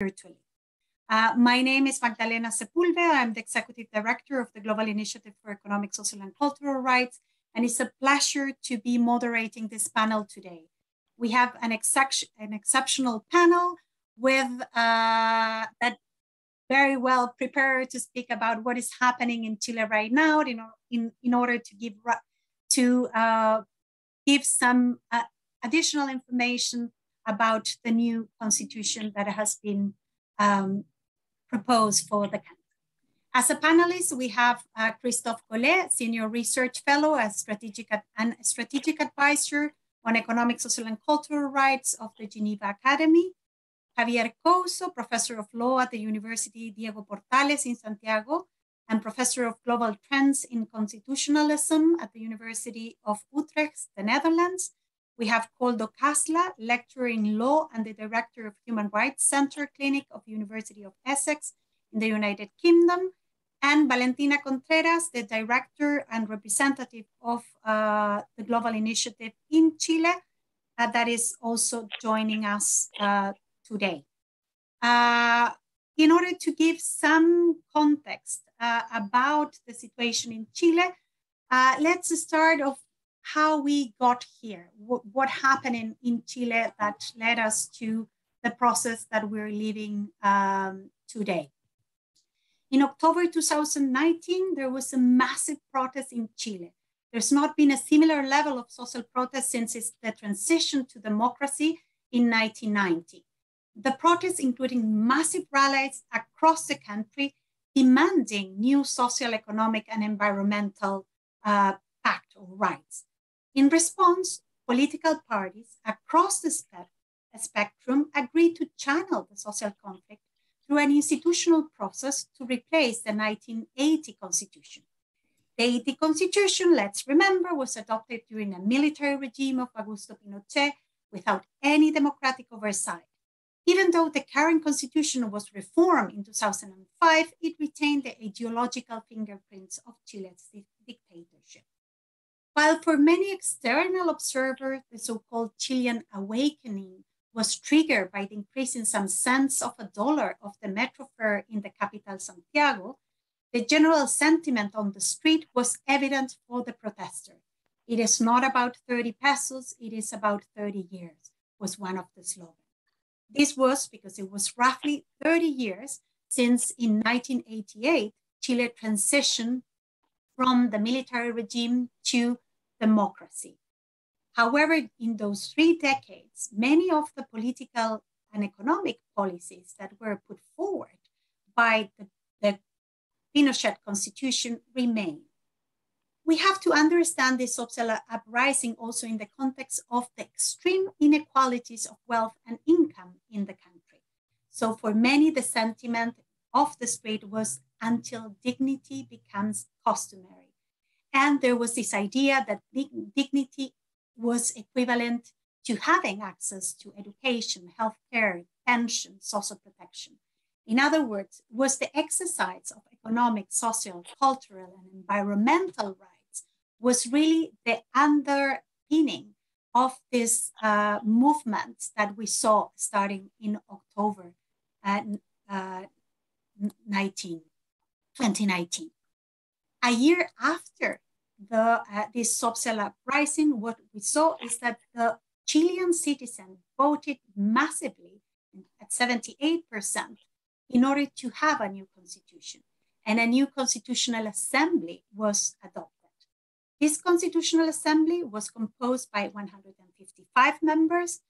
virtually. My name is Magdalena Sepulveda. I'm the Executive Director of the Global Initiative for Economic, Social, and Cultural Rights, and it's a pleasure to be moderating this panel today. We have an exceptional panel with that very well prepared to speak about what is happening in Chile right now in order to give some additional information about the new constitution that has been proposed for the country. As a panelist, we have Christophe Collet, Senior Research Fellow and Strategic Advisor on Economic, Social, and Cultural Rights of the Geneva Academy. Javier Couso, Professor of Law at the University Diego Portales in Santiago, and Professor of Global Trends in Constitutionalism at the University of Utrecht, the Netherlands. We have Koldo Kasla, Lecturer in Law and the Director of Human Rights Center Clinic of the University of Essex in the United Kingdom, and Valentina Contreras, the Director and Representative of the Global Initiative in Chile, that is also joining us today. In order to give some context about the situation in Chile, let's start off how we got here, what happened in Chile that led us to the process that we're living today. In October 2019, there was a massive protest in Chile. There's not been a similar level of social protest since the transition to democracy in 1990. The protests, including massive rallies across the country, demanding new social, economic, and environmental pact or rights. In response, political parties across the spectrum agreed to channel the social conflict through an institutional process to replace the 1980 constitution. The 80 constitution, let's remember, was adopted during a military regime of Augusto Pinochet without any democratic oversight. Even though the current constitution was reformed in 2005, it retained the ideological fingerprints of Chile's dictatorship. While for many external observers, the so-called Chilean awakening was triggered by the increase in some cents of $1 of the metro fare in the capital, Santiago, the general sentiment on the street was evident for the protester. It is not about 30 pesos, it is about 30 years, was one of the slogans. This was because it was roughly 30 years since in 1988, Chile transitioned from the military regime to democracy. However, in those 3 decades, many of the political and economic policies that were put forward by the Pinochet constitution remain. We have to understand this social uprising also in the context of the extreme inequalities of wealth and income in the country. So for many, the sentiment of the street was until dignity becomes customary. And there was this idea that dignity was equivalent to having access to education, healthcare, pension, social protection. In other words, was the exercise of economic, social, cultural, and environmental rights was really the underpinning of this movement that we saw starting in October 2019. A year after this social uprising, what we saw is that the Chilean citizens voted massively at 78% in order to have a new constitution, and a new constitutional assembly was adopted. This constitutional assembly was composed by 155 members,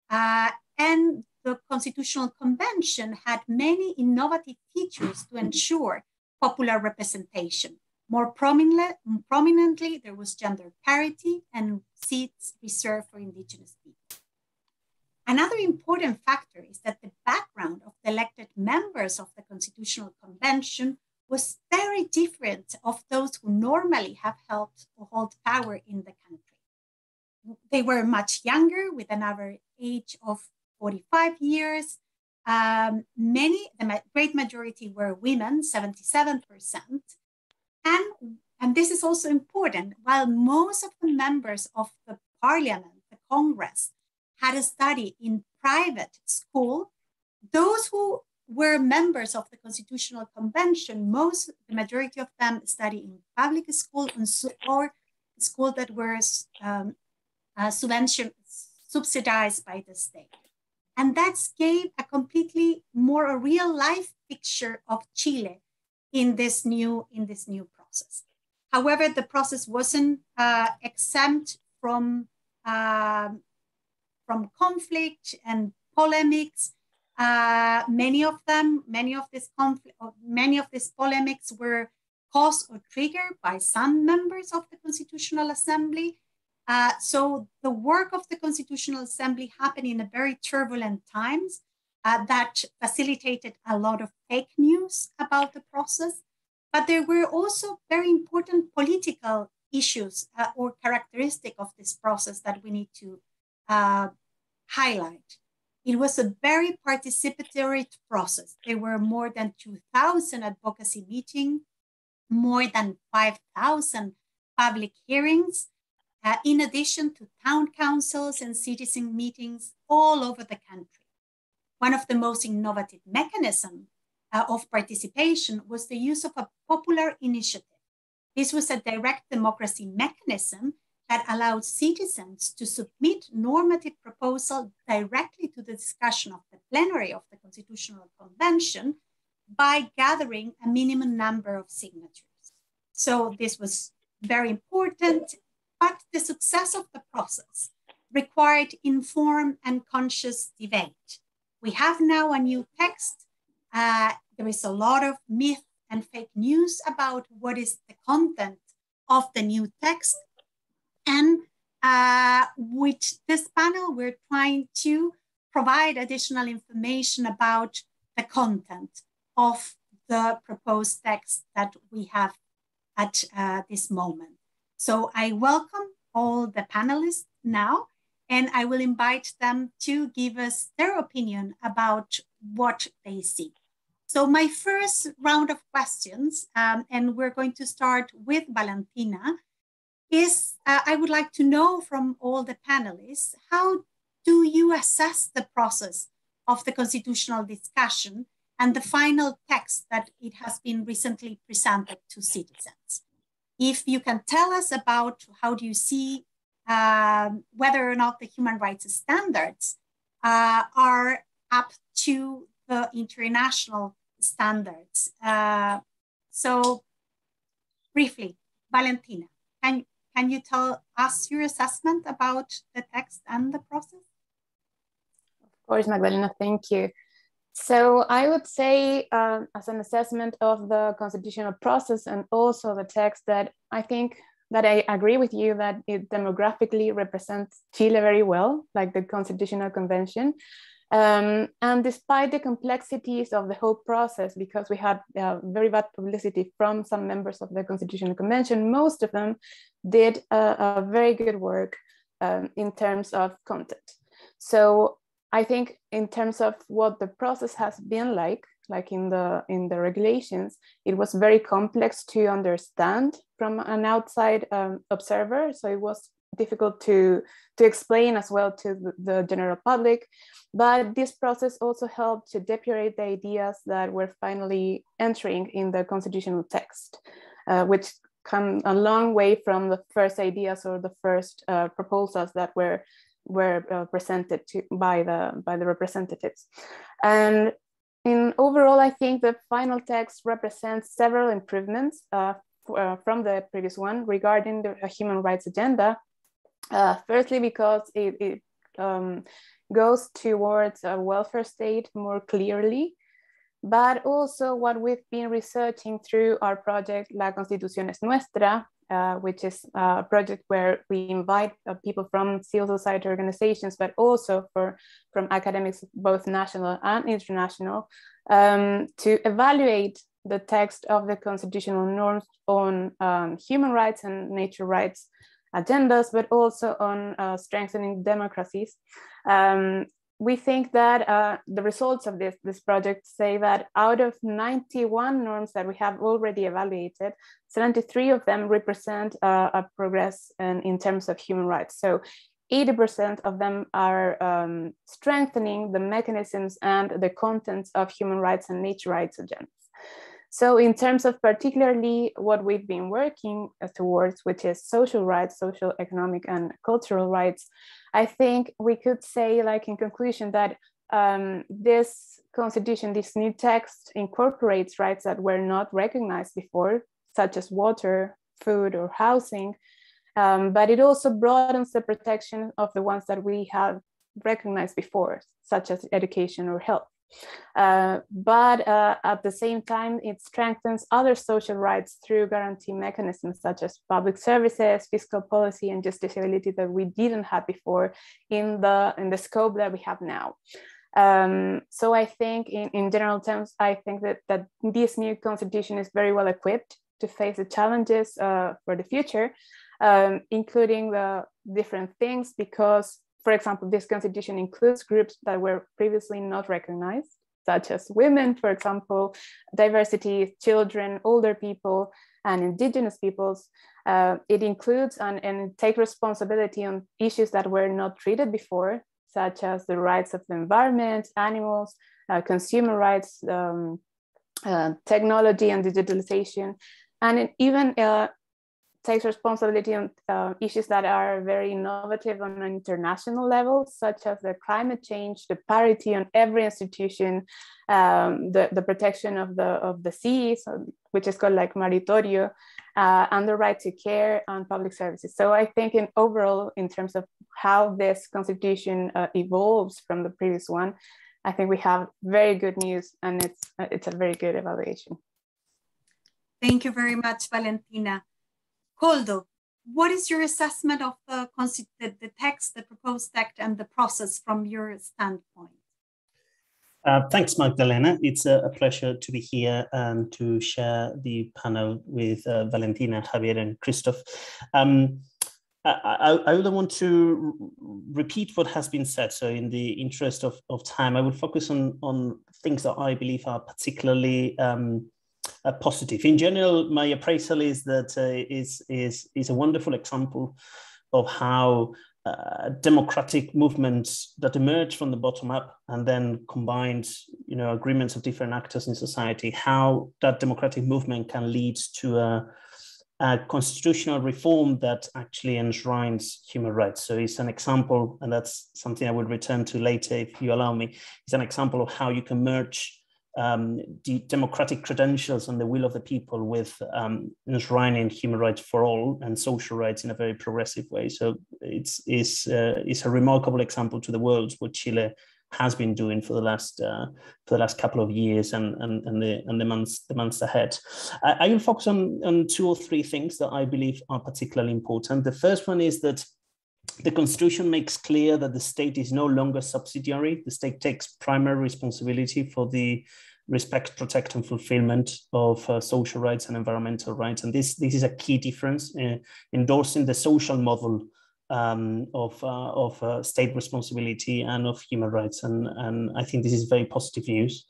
and the Constitutional Convention had many innovative features to ensure popular representation. More prominently, there was gender parity and seats reserved for indigenous people. Another important factor is that the background of the elected members of the Constitutional Convention was very different of those who normally have helped or hold power in the country. They were much younger, with an average age of 45 years. The great majority were women, 77%. And this is also important. While most of the members of the parliament, the Congress, had studied in private school, those who were members of the Constitutional Convention, the majority of them study in public school or school that were subsidized by the state. And that gave a completely more a real life picture of Chile in this new process. However, the process wasn't exempt from conflict and polemics. Many of these polemics were caused or triggered by some members of the Constitutional Assembly. So the work of the Constitutional Assembly happened in a very turbulent times that facilitated a lot of fake news about the process. But there were also very important political issues or characteristic of this process that we need to highlight. It was a very participatory process. There were more than 2,000 advocacy meetings, more than 5,000 public hearings, in addition to town councils and citizen meetings all over the country. One of the most innovative mechanisms of participation was the use of a popular initiative. This was a direct democracy mechanism that allowed citizens to submit normative proposals directly to the discussion of the plenary of the Constitutional Convention by gathering a minimum number of signatures. So this was very important, but the success of the process required informed and conscious debate. We have now a new text. There is a lot of myth and fake news about what is the content of the new text. And with this panel, we're trying to provide additional information about the content of the proposed text that we have at this moment. So I welcome all the panelists now, and I will invite them to give us their opinion about what they see. So my first round of questions, and we're going to start with Valentina, is I would like to know from all the panelists, how do you assess the process of the constitutional discussion and the final text that it has been recently presented to citizens? If you can tell us about how do you see whether or not the human rights standards are up to the international standards. So briefly, Valentina, can you tell us your assessment about the text and the process? Of course, Magdalena, thank you. So I would say as an assessment of the constitutional process and also the text, that I think that I agree with you that it demographically represents Chile very well, like the Constitutional Convention. And despite the complexities of the whole process, because we had very bad publicity from some members of the Constitutional Convention, most of them did a very good work in terms of content. So I think in terms of what the process has been like in the regulations, it was very complex to understand from an outside observer. So it was difficult to explain as well to the general public. But this process also helped to depurate the ideas that were finally entering in the constitutional text, which come a long way from the first ideas or the first proposals that were presented by the representatives. And overall, I think the final text represents several improvements from the previous one regarding the human rights agenda. Firstly, because it goes towards a welfare state more clearly, but also what we've been researching through our project La Constitución es Nuestra, which is a project where we invite people from civil society organizations, but also from academics, both national and international, to evaluate the text of the constitutional norms on human rights and nature rights agendas, but also on strengthening democracies. We think that the results of this project say that out of 91 norms that we have already evaluated, 73 of them represent a progress in terms of human rights. So 80% of them are strengthening the mechanisms and the contents of human rights and nature rights agendas. So in terms of particularly what we've been working towards, which is social rights, social, economic, and cultural rights, I think we could say, like in conclusion, that this constitution, this new text, incorporates rights that were not recognized before, such as water, food, or housing, but it also broadens the protection of the ones that we have recognized before, such as education or health. But at the same time, it strengthens other social rights through guarantee mechanisms such as public services, fiscal policy, and justiciability that we didn't have before in the scope that we have now. So I think in general terms, I think that this new constitution is very well equipped to face the challenges for the future, including the different things, because, for example, this constitution includes groups that were previously not recognized, such as women, for example, diversity, children, older people, and indigenous peoples. It includes and take responsibility on issues that were not treated before, such as the rights of the environment, animals, consumer rights, technology and digitalization, and it even takes responsibility on issues that are very innovative on an international level, such as the climate change, the parity on every institution, the protection of the seas, which is called like maritorio, and the right to care and public services. So I think in overall, in terms of how this constitution evolves from the previous one, I think we have very good news, and it's a very good evaluation. Thank you very much, Valentina. Koldo, what is your assessment of the text, the proposed text, and the process from your standpoint? Thanks, Magdalena. It's a pleasure to be here and to share the panel with Valentina, Javier, and Christoph. I would want to repeat what has been said. So in the interest of time, I will focus on things that I believe are particularly positive. In general, my appraisal is that is a wonderful example of how democratic movements that emerge from the bottom up and then combined, agreements of different actors in society, how that democratic movement can lead to a constitutional reform that actually enshrines human rights. So it's an example, and that's something I will return to later if you allow me. It's an example of how you can merge the democratic credentials and the will of the people with enshrining human rights for all and social rights in a very progressive way. So it's a remarkable example to the world what Chile has been doing for the last couple of years and the months ahead. I will focus on 2 or 3 things that I believe are particularly important. The first one is that the Constitution makes clear that the state is no longer subsidiary. The state takes primary responsibility for the respect, protect, and fulfillment of social rights and environmental rights. And this is a key difference, endorsing the social model of state responsibility and of human rights. And I think this is very positive news.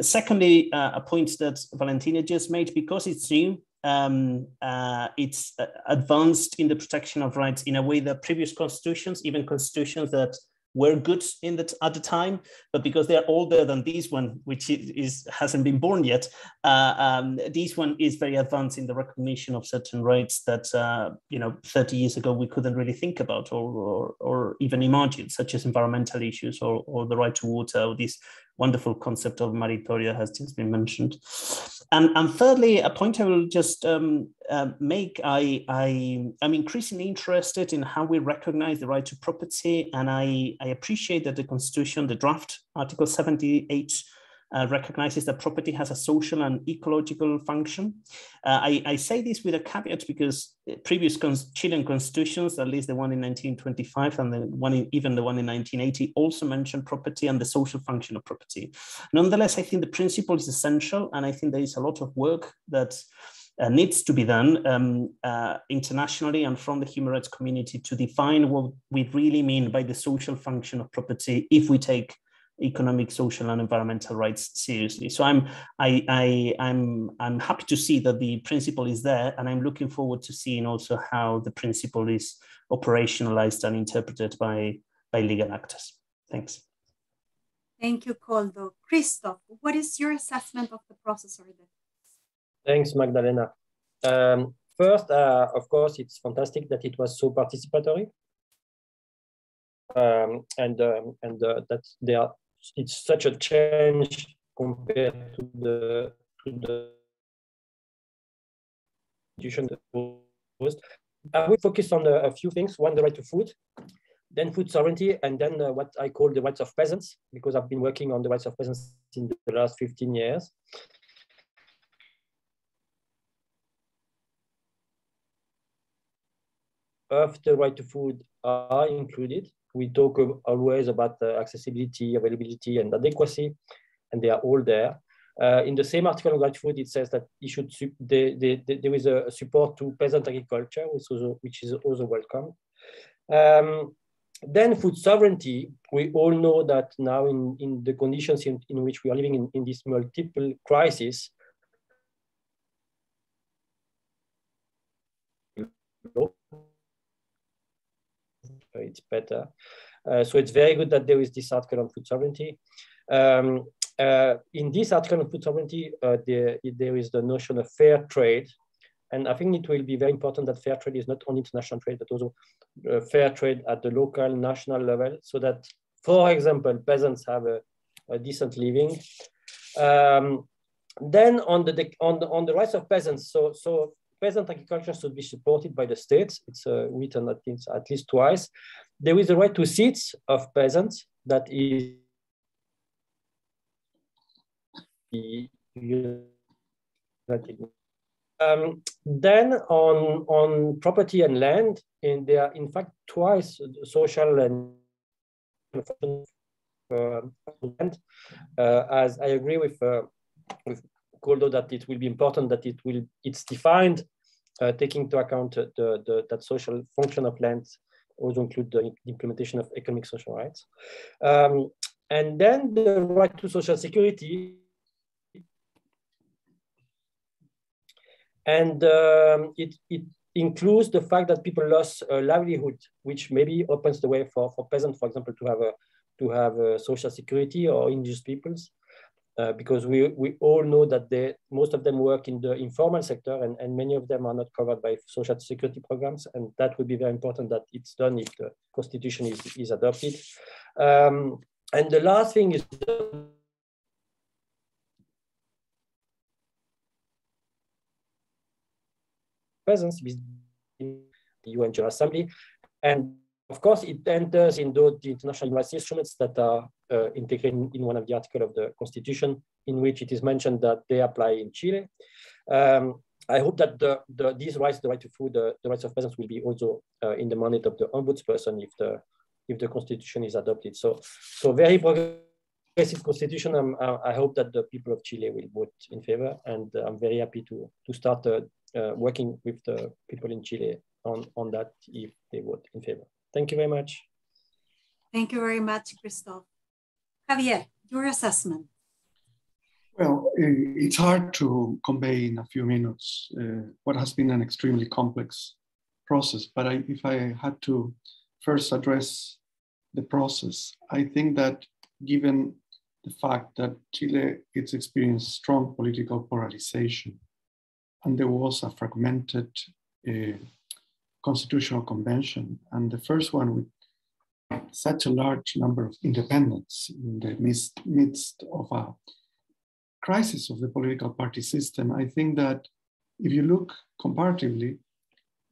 Secondly, a point that Valentina just made, because it's new, it's advanced in the protection of rights in a way that previous constitutions, even constitutions that were good at the time, but because they're older than this one, which hasn't been born yet, this one is very advanced in the recognition of certain rights that 30 years ago we couldn't really think about or even imagine, such as environmental issues or the right to water, or this wonderful concept of maritoria has just been mentioned. And thirdly, a point I will just make, I'm increasingly interested in how we recognize the right to property, and I appreciate that the Constitution, the draft Article 78, recognizes that property has a social and ecological function. I say this with a caveat because previous Chilean constitutions, at least the one in 1925 and even the one in 1980, also mentioned property and the social function of property. Nonetheless, I think the principle is essential, and I think there is a lot of work that needs to be done internationally and from the human rights community to define what we really mean by the social function of property if we take economic, social, and environmental rights seriously. So I'm happy to see that the principle is there, and I'm looking forward to seeing also how the principle is operationalized and interpreted by legal actors. Thanks. Thank you, Koldo. Christoph, what is your assessment of the process? Thanks, Magdalena. First, of course, it's fantastic that it was so participatory, and that it's such a change compared to the institution. I will focus on a few things. One, the right to food, then food sovereignty, and then what I call the rights of peasants, because I've been working on the rights of peasants in the last 15 years. Of the right to food are included. We talk always about accessibility, availability, and adequacy, and they are all there. In the same article on right to food, it says that it should there is a support to peasant agriculture, which is also welcome. Then food sovereignty, we all know that now in the conditions in which we are living in this multiple crisis, it's better. So it's very good that there is this article on food sovereignty. In this article on food sovereignty, there is the notion of fair trade. And I think it will be very important that fair trade is not only international trade, but also fair trade at the local, national level, so that, for example, peasants have a decent living. Then on the rights of peasants, so peasant agriculture should be supported by the states. It's written, I think, at least twice. There is a right to seats of peasants that is then on property and land, and there are in fact twice social and land. As I agree with Koldo that it will be important that it's defined, taking into account that social function of land also include the implementation of economic social rights. And then the right to social security. And it includes the fact that people lost a livelihood, which maybe opens the way for peasants, for example, to have a social security, or indigenous peoples. Because we all know that most of them work in the informal sector, and many of them are not covered by social security programs, and that would be very important that it's done if the constitution is adopted. And the last thing is peasants with the UN General Assembly, and of course, it enters in the international rights instruments that are integrated in one of the articles of the Constitution, in which it is mentioned that they apply in Chile. I hope that these rights, the right to food, the rights of peasants, will be also in the mandate of the ombudsperson if the Constitution is adopted. So very progressive Constitution. I hope that the people of Chile will vote in favor, and I'm very happy to start working with the people in Chile on that if they vote in favor. Thank you very much. Thank you very much, Christoph. Javier, your assessment. Well, it's hard to convey in a few minutes what has been an extremely complex process, but if I had to first address the process, I think that given the fact that Chile, it's experienced strong political polarization, and there was a fragmented constitutional convention, and the first one with such a large number of independents in the midst of a crisis of the political party system, I think that if you look comparatively,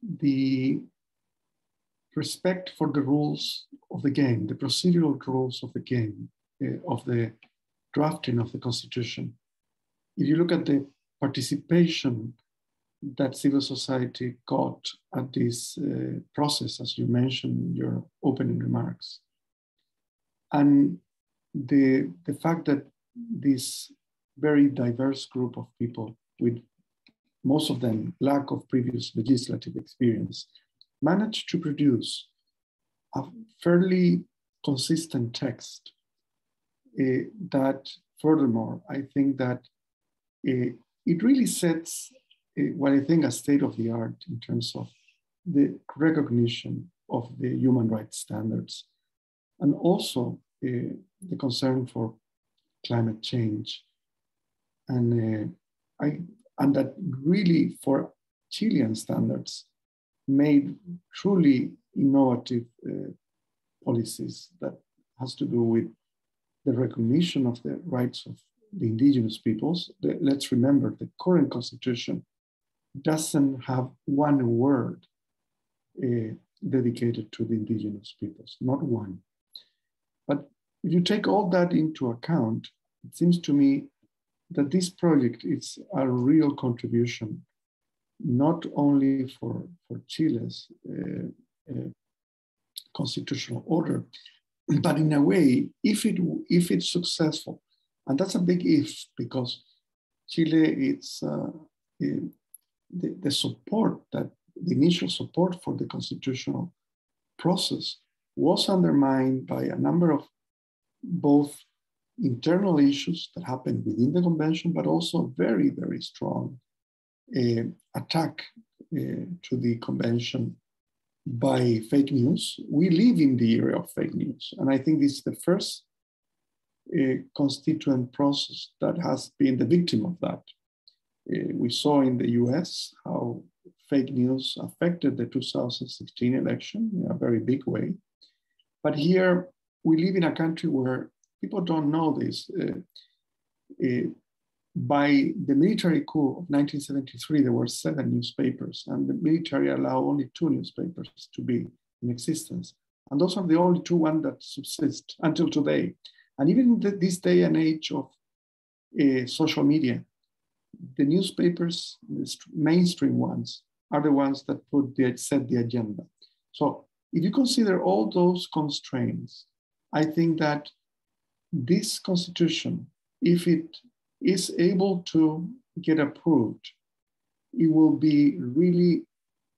the respect for the rules of the game, the procedural rules of the game, of the drafting of the Constitution, if you look at the participation that civil society got at this process, as you mentioned in your opening remarks, and the fact that this very diverse group of people, with most of them lack of previous legislative experience, managed to produce a fairly consistent text that, furthermore, I think that it really sets what I think a state of the art in terms of the recognition of the human rights standards, and also the concern for climate change. And that really, for Chilean standards, made truly innovative policies that has to do with the recognition of the rights of the indigenous peoples. Let's remember the current constitution doesn't have one word dedicated to the indigenous peoples, not one. But if you take all that into account, it seems to me that this project is a real contribution, not only for Chile's constitutional order, but in a way, if it's successful, and that's a big if, because Chile, it's the support, that the initial support for the constitutional process was undermined by a number of both internal issues that happened within the convention, but also very, very strong attack to the convention by fake news. We live in the era of fake news. And I think this is the first constituent process that has been the victim of that. We saw in the US how fake news affected the 2016 election in a very big way. But here we live in a country where people don't know this. By the military coup of 1973, there were 7 newspapers, and the military allowed only 2 newspapers to be in existence. And those are the only 2 ones that subsist until today. And even in this day and age of social media, the newspapers, the mainstream ones, are the ones that set the agenda. So if you consider all those constraints, I think that this constitution, if it is able to get approved, it will be really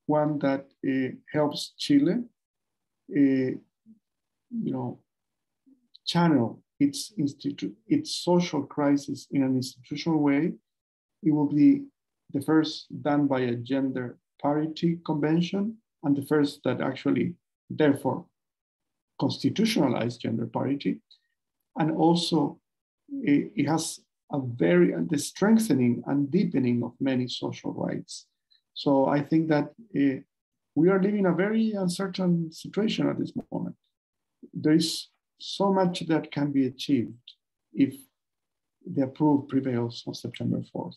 one that helps Chile, channel its social crisis in an institutional way. It will be the first done by a gender parity convention, and the first that actually, therefore, constitutionalized gender parity. And also, it has the strengthening and deepening of many social rights. So I think that we are living a very uncertain situation at this moment. There is so much that can be achieved if the approve prevails on September 4th.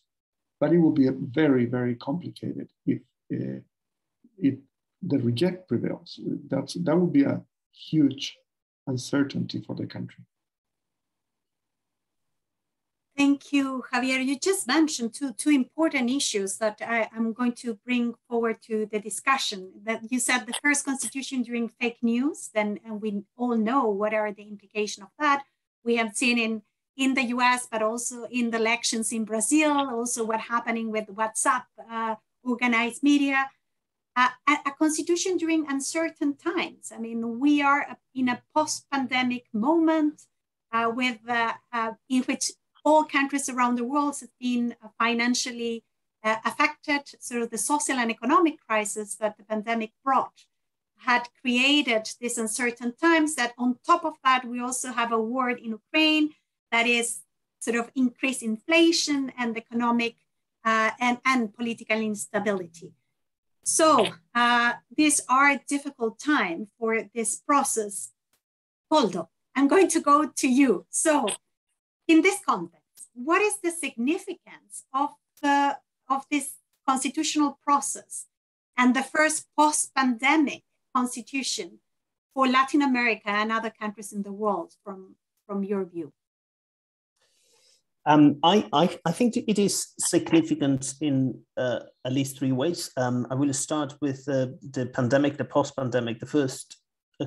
But it will be very, very complicated if the reject prevails. That would be a huge uncertainty for the country. Thank you, Javier. You just mentioned two important issues that I'm going to bring forward to the discussion. That you said the first constitution during fake news, and we all know what are the implications of that. We have seen in the US, but also in the elections in Brazil, also what's happening with WhatsApp, organized media, a constitution during uncertain times. I mean, we are in a post-pandemic moment in which all countries around the world have been financially affected. So the social and economic crisis that the pandemic brought had created these uncertain times, that on top of that, we also have a war in Ukraine that is sort of increased inflation and economic and political instability. So these are difficult times for this process. Poldo, I'm going to go to you. So in this context, what is the significance of this constitutional process and the first post-pandemic constitution for Latin America and other countries in the world from your view? I think it is significant in at least 3 ways. I will start with the pandemic, the post-pandemic, the first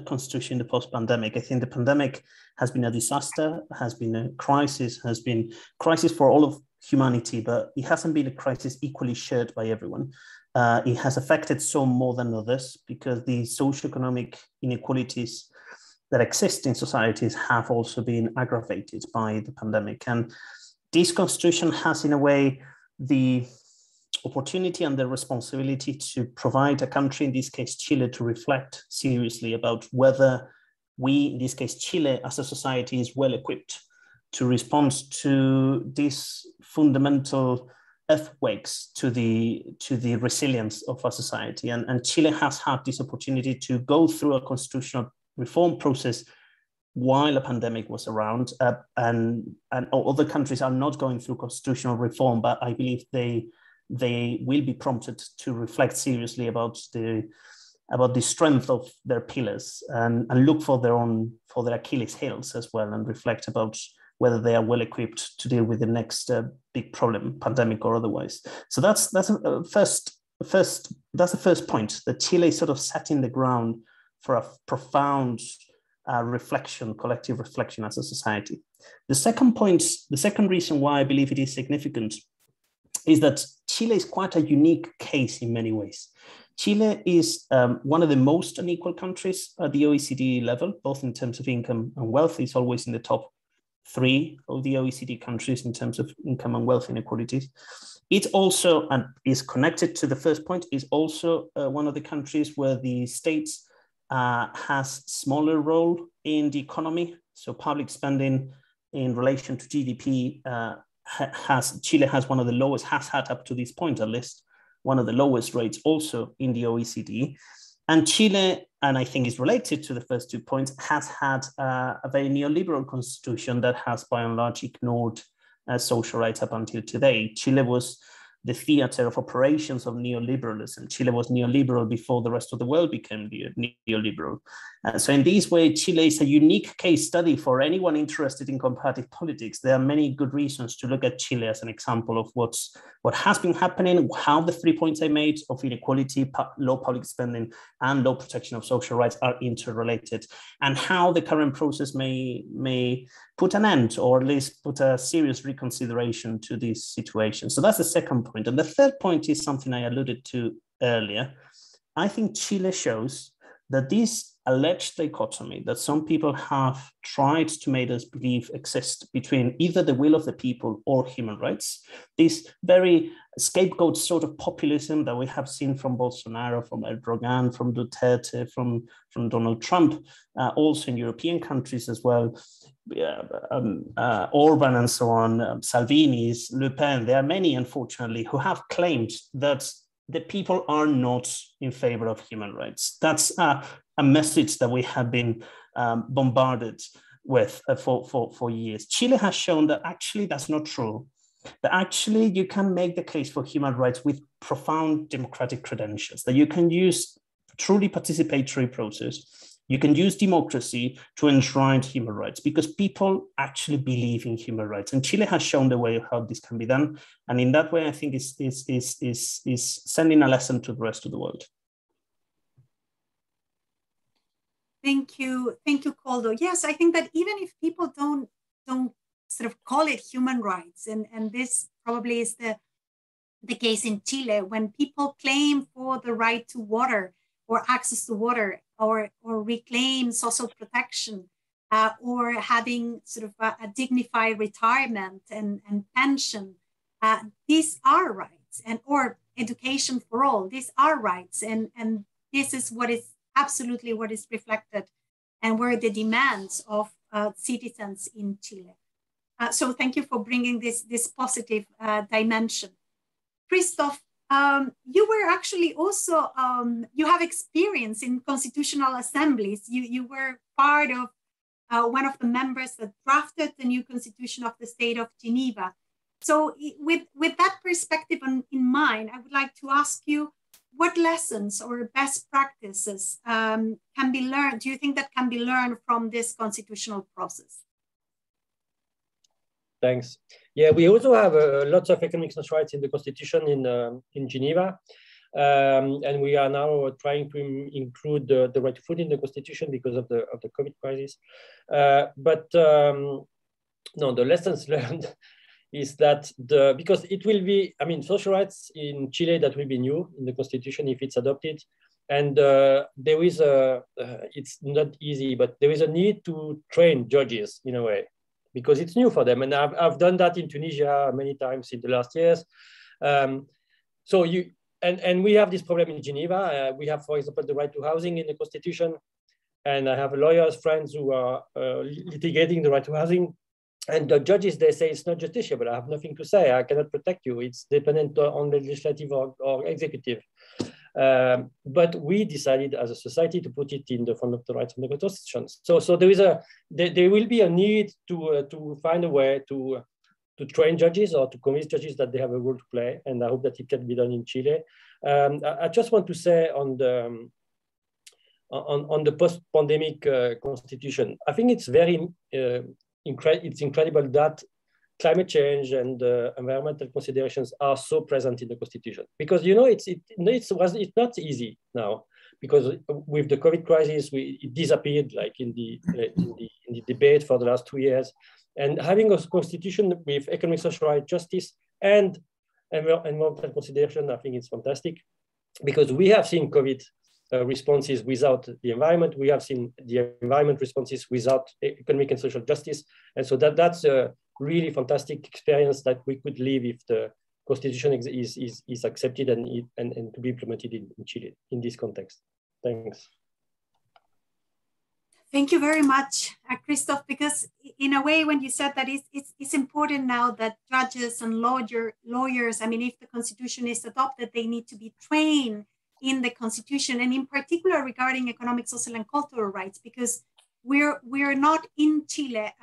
constitution, the post-pandemic. I think the pandemic has been a disaster, has been a crisis, has been crisis for all of humanity, but it hasn't been a crisis equally shared by everyone. It has affected some more than others because the socioeconomic inequalities that exist in societies have also been aggravated by the pandemic. And this constitution has, in a way, opportunity and the responsibility to provide a country, in this case Chile, to reflect seriously about whether we, in this case Chile, as a society is well equipped to respond to these fundamental earthquakes to the resilience of our society. And Chile has had this opportunity to go through a constitutional reform process while a pandemic was around, and other countries are not going through constitutional reform, but I believe they will be prompted to reflect seriously about the strength of their pillars and look for their Achilles heels as well, and reflect about whether they are well equipped to deal with the next big problem, pandemic or otherwise. So that's the first point, that Chile is sort of setting the ground for a profound reflection, collective reflection as a society. The second point, the second reason why I believe it is significant is that Chile is quite a unique case in many ways. Chile is one of the most unequal countries at the OECD level, both in terms of income and wealth. It's always in the top 3 of the OECD countries in terms of income and wealth inequalities. It also, and is connected to the first point, is also one of the countries where the state has smaller role in the economy. So public spending in relation to GDP Chile has one of the lowest, has had up to this point at least, one of the lowest rates also in the OECD. And Chile, and I think is related to the first 2 points, has had a very neoliberal constitution that has by and large ignored social rights up until today. Chile was the theater of operations of neoliberalism. Chile was neoliberal before the rest of the world became neoliberal. So in this way, Chile is a unique case study for anyone interested in comparative politics. There are many good reasons to look at Chile as an example of what has been happening, how the 3 points I made of inequality, low public spending, and low protection of social rights are interrelated, and how the current process may put an end, or at least put a serious reconsideration to this situation. So that's the second point. And the third point is something I alluded to earlier. I think Chile shows that this alleged dichotomy that some people have tried to make us believe exists between either the will of the people or human rights, this very scapegoat sort of populism that we have seen from Bolsonaro, from Erdogan, from Duterte, from Donald Trump, also in European countries as well, Orban and so on, Salvini's, Le Pen. There are many, unfortunately, who have claimed that the people are not in favor of human rights. That's a message that we have been bombarded with for years. Chile has shown that actually that's not true. That actually you can make the case for human rights with profound democratic credentials, that you can use truly participatory process. You can use democracy to enshrine human rights because people actually believe in human rights. And Chile has shown the way of how this can be done. And in that way, I think is sending a lesson to the rest of the world. Thank you, Koldo. Yes, I think that even if people don't sort of call it human rights, and this probably is the case in Chile, when people claim for the right to water or access to water, or reclaim social protection, or having sort of a dignified retirement and pension, these are rights, or education for all, these are rights, and this is what is absolutely what is reflected and were the demands of citizens in Chile. So thank you for bringing this positive dimension. Christoph, you were actually also, you have experience in constitutional assemblies. You were part of one of the members that drafted the new constitution of the state of Geneva. So with that perspective in mind, I would like to ask you, what lessons or best practices can be learned, do you think that can be learned from this constitutional process? Thanks. Yeah, we also have lots of economic rights in the constitution in Geneva. And we are now trying to include the right to food in the constitution because of the COVID crisis. No, the lessons learned is that because it will be, I mean, social rights in Chile, that will be new in the constitution if it's adopted. And there is it's not easy, but there is a need to train judges in a way, because it's new for them. And I've done that in Tunisia many times in the last years. So and we have this problem in Geneva. We have, for example, the right to housing in the Constitution. And I have lawyers, friends who are litigating the right to housing. And the judges, they say it's not justiciable. I have nothing to say. I cannot protect you. It's dependent on the legislative or executive. But we decided as a society to put it in the fundamental rights of the Constitution. So there will be a need to find a way to train judges or to convince judges that they have a role to play. And I hope that it can be done in Chile. I just want to say on the post-pandemic constitution, I think it's very it's incredible that climate change and environmental considerations are so present in the constitution, because it's not easy now, because with the COVID crisis, it disappeared like in the debate for the last 2 years, and having a constitution with economic, social rights, justice, and environmental consideration, I think it's fantastic, because we have seen COVID responses without the environment. We have seen the environment responses without economic and social justice. And so that's a really fantastic experience that we could live if the constitution is accepted and to be implemented in Chile in this context. Thanks. Thank you very much, Christoph, because in a way, when you said that it's important now that judges and lawyers, I mean, if the constitution is adopted, they need to be trained in the constitution, and in particular regarding economic, social, and cultural rights, because we're not in Chile,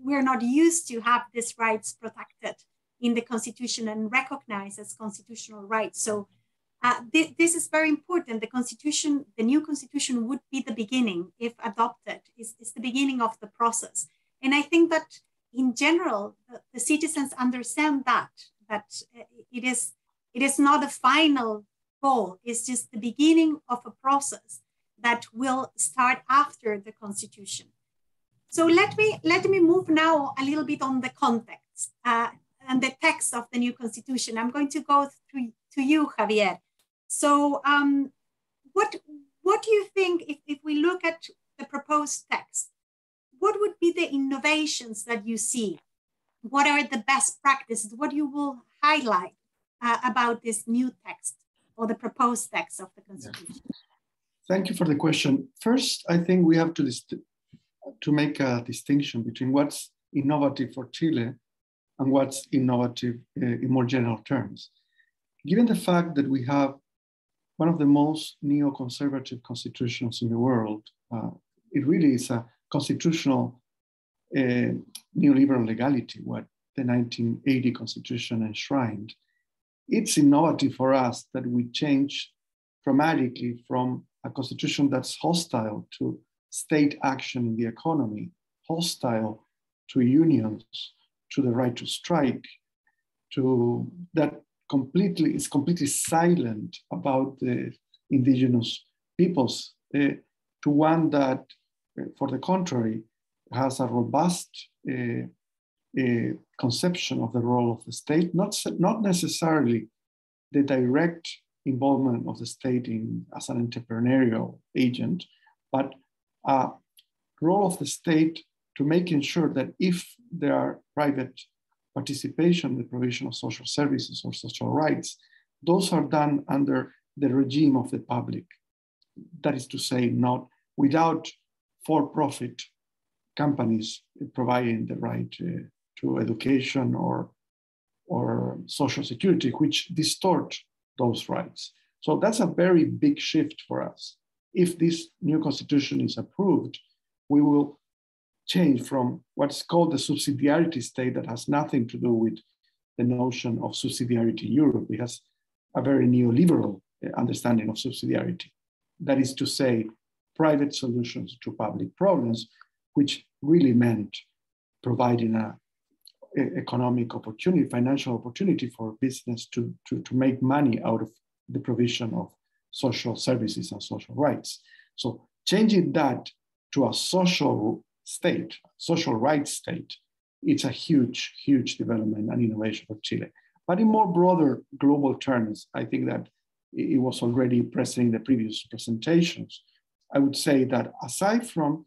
we're not used to have these rights protected in the constitution and recognized as constitutional rights. So this is very important. The constitution, the new constitution, would be the beginning, if adopted, is the beginning of the process. And I think that in general, the citizens understand that it is not a final goal. It's just the beginning of a process that will start after the constitution. So let me move now a little bit on the context and the text of the new constitution. I'm going to go to you, Javier. So what do you think, if we look at the proposed text, what would be the innovations that you see? What are the best practices? What you will highlight about this new text or the proposed text of the Constitution? Thank you for the question. First, I think we have to make a distinction between what's innovative for Chile and what's innovative in more general terms. Given the fact that we have one of the most neoconservative constitutions in the world, it really is a constitutional neoliberal legality, what the 1980 Constitution enshrined. It's innovative for us that we change dramatically from a constitution that's hostile to state action in the economy, hostile to unions, to the right to strike, to that is completely silent about the indigenous peoples, to one that, for the contrary, has a robust conception of the role of the state, not necessarily the direct involvement of the state as an entrepreneurial agent, but a role of the state to making sure that if there are private participation in the provision of social services or social rights, those are done under the regime of the public. That is to say, not without for-profit companies providing the right to education or social security, which distort those rights. So that's a very big shift for us. If this new constitution is approved, we will change from what's called the subsidiarity state that has nothing to do with the notion of subsidiarity in Europe. It has a very neoliberal understanding of subsidiarity. That is to say, private solutions to public problems, which really meant providing an economic opportunity, financial opportunity for business to make money out of the provision of social services and social rights. So changing that to a social state, social rights state, it's a huge, huge development and innovation for Chile. But in more broader global terms, I think that it was already present in the previous presentations. I would say that aside from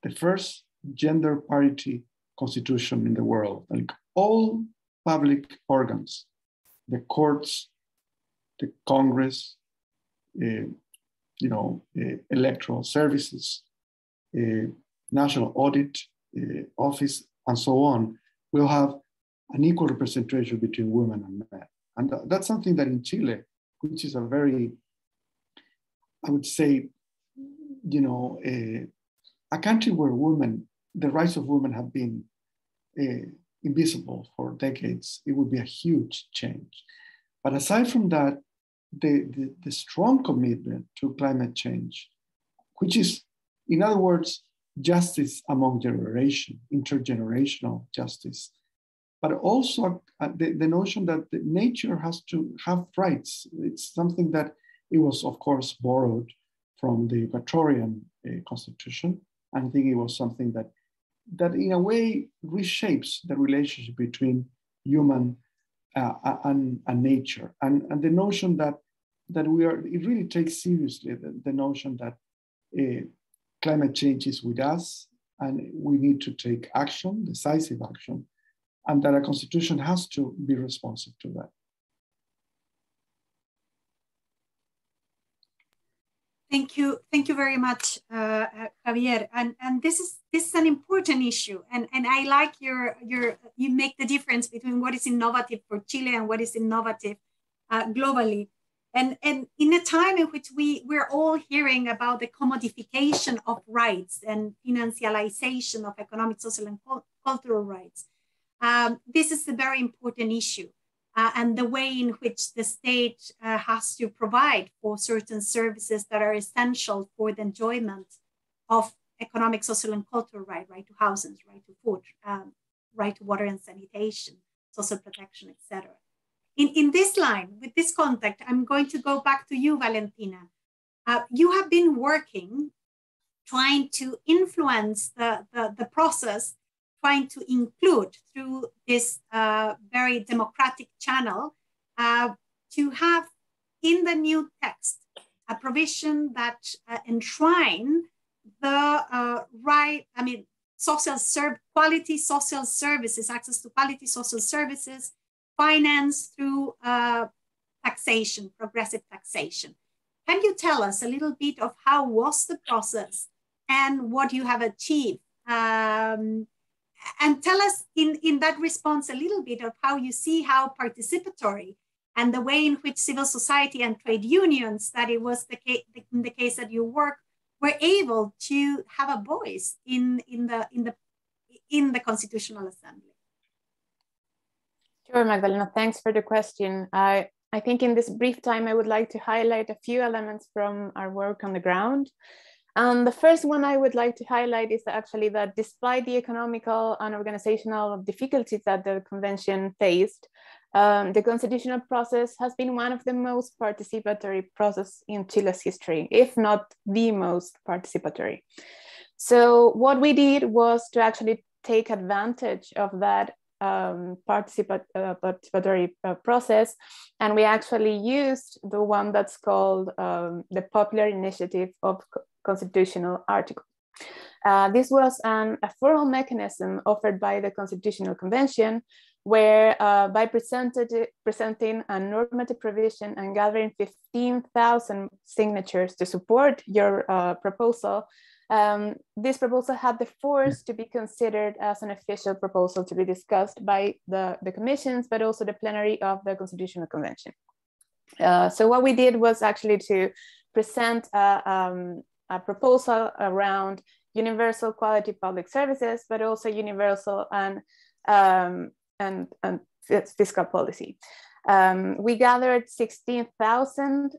the first gender parity constitution in the world, like all public organs the courts, the Congress, electoral services, national audit office, and so on, will have an equal representation between women and men. And that's something that in Chile, which is a very, I would say, a country where women, the rights of women have been invisible for decades, it would be a huge change. But aside from that, the strong commitment to climate change, which is, in other words, justice among generations, intergenerational justice, but also the notion that nature has to have rights. It's something that it was, of course, borrowed from the Victorian Constitution. And I think it was something that in a way reshapes the relationship between human and nature. And the notion that it really takes seriously the notion that climate change is with us and we need to take action, decisive action, and that a constitution has to be responsive to that. Thank you very much, Javier. And this is an important issue. And I like you make the difference between what is innovative for Chile and what is innovative globally. And in a time in which we're all hearing about the commodification of rights and financialization of economic, social, and cultural rights, this is a very important issue. And the way in which the state has to provide for certain services that are essential for the enjoyment of economic, social, and cultural right to housing, right to food, right to water and sanitation, social protection, etc. In this line, with this context, I'm going to go back to you, Valentina. You have been working, trying to influence the process, trying to include through this very democratic channel to have in the new text a provision that enshrine the quality social services, access to quality social services, finance through taxation, progressive taxation. Can you tell us a little bit of how was the process and what you have achieved? And tell us in that response a little bit of how you see how participatory and the way in which civil society and trade unions, that it was in the case that you work, were able to have a voice in the Constitutional Assembly. Sure, Magdalena, thanks for the question. I think in this brief time, I would like to highlight a few elements from our work on the ground. The first one I would like to highlight is actually that despite the economical and organizational difficulties that the convention faced, the constitutional process has been one of the most participatory processes in Chile's history, if not the most participatory. So what we did was to actually take advantage of that participatory process, and we actually used the one that's called the Popular Initiative of Constitutional Article. This was a formal mechanism offered by the Constitutional Convention, where by presenting a normative provision and gathering 15,000 signatures to support your proposal, this proposal had the force to be considered as an official proposal to be discussed by the commissions, but also the plenary of the Constitutional Convention. So what we did was actually to present a proposal around universal quality public services, but also universal and fiscal policy. We gathered 16,000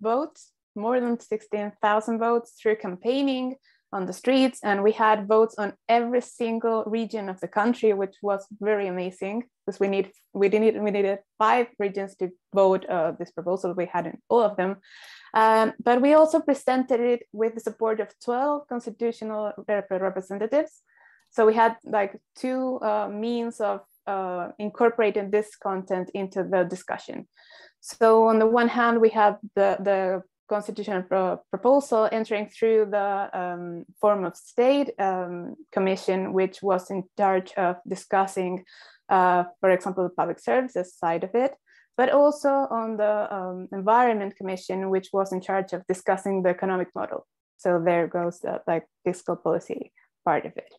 votes, more than 16,000 votes through campaigning on the streets, and we had votes on every single region of the country, which was very amazing because we needed 5 regions to vote this proposal. We had in all of them. But we also presented it with the support of 12 constitutional representatives. So we had like 2 means of incorporating this content into the discussion. So on the one hand, we have the constitutional proposal entering through the form of state commission, which was in charge of discussing, for example, the public services side of it. but also on the Environment Commission, which was in charge of discussing the economic model. So there goes the like fiscal policy part of it.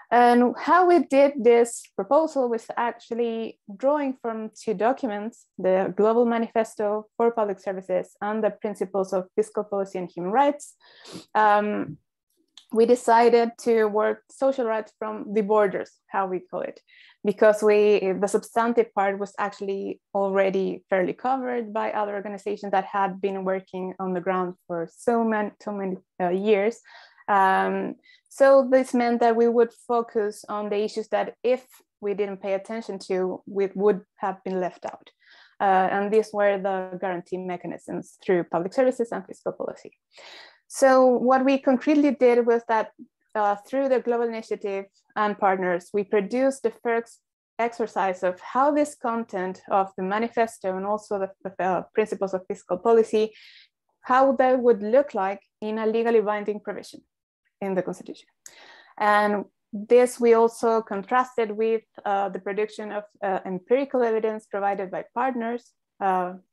And how we did this proposal was actually drawing from two documents, the Global Manifesto for Public Services and the Principles of Fiscal Policy and Human Rights. We decided to work social rights from the borders, how we call it, because the substantive part was actually already fairly covered by other organizations that had been working on the ground for so many years. So this meant that we would focus on the issues that if we didn't pay attention to, we would have been left out. And these were the guarantee mechanisms through public services and fiscal policy. So what we concretely did was that through the global initiative and partners, we produced the first exercise of how this content of the manifesto and also the principles of fiscal policy, how they would look like in a legally binding provision in the Constitution. And this we also contrasted with the production of empirical evidence provided by partners,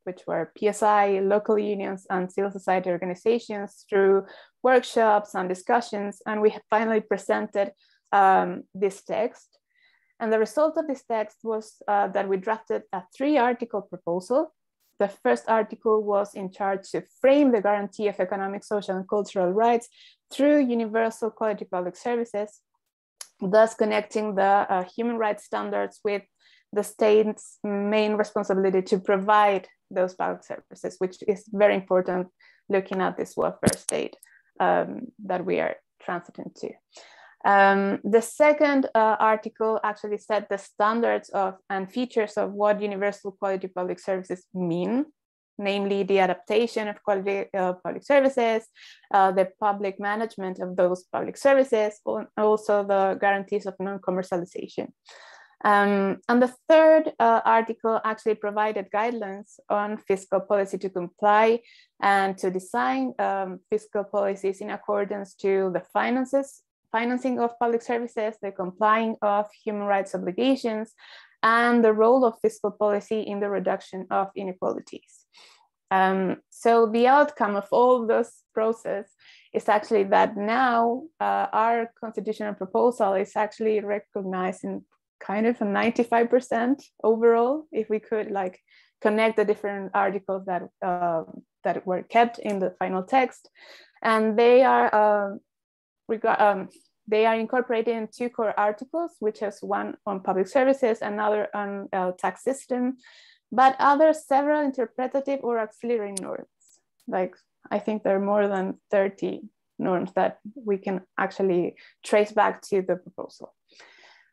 which were PSI, local unions, and civil society organizations through workshops and discussions. And we finally presented this text. And the result of this text was that we drafted a 3-article proposal. The first article was in charge to frame the guarantee of economic, social, and cultural rights through universal quality public services, thus connecting the human rights standards with the state's main responsibility to provide those public services, which is very important looking at this welfare state that we are transiting to. The second article actually set the standards of and features of what universal quality public services mean, namely the adaptation of quality public services, the public management of those public services, and also the guarantees of non-commercialization. And the third article actually provided guidelines on fiscal policy to comply and to design fiscal policies in accordance to the financing of public services, the complying of human rights obligations, and the role of fiscal policy in the reduction of inequalities. So the outcome of all this process is actually that now our constitutional proposal is actually recognized in kind of a 95% overall, if we could like connect the different articles that that were kept in the final text, and they are incorporated in 2 core articles, which is one on public services, another on tax system, but others several interpretative or auxiliary norms. Like I think there are more than 30 norms that we can actually trace back to the proposal.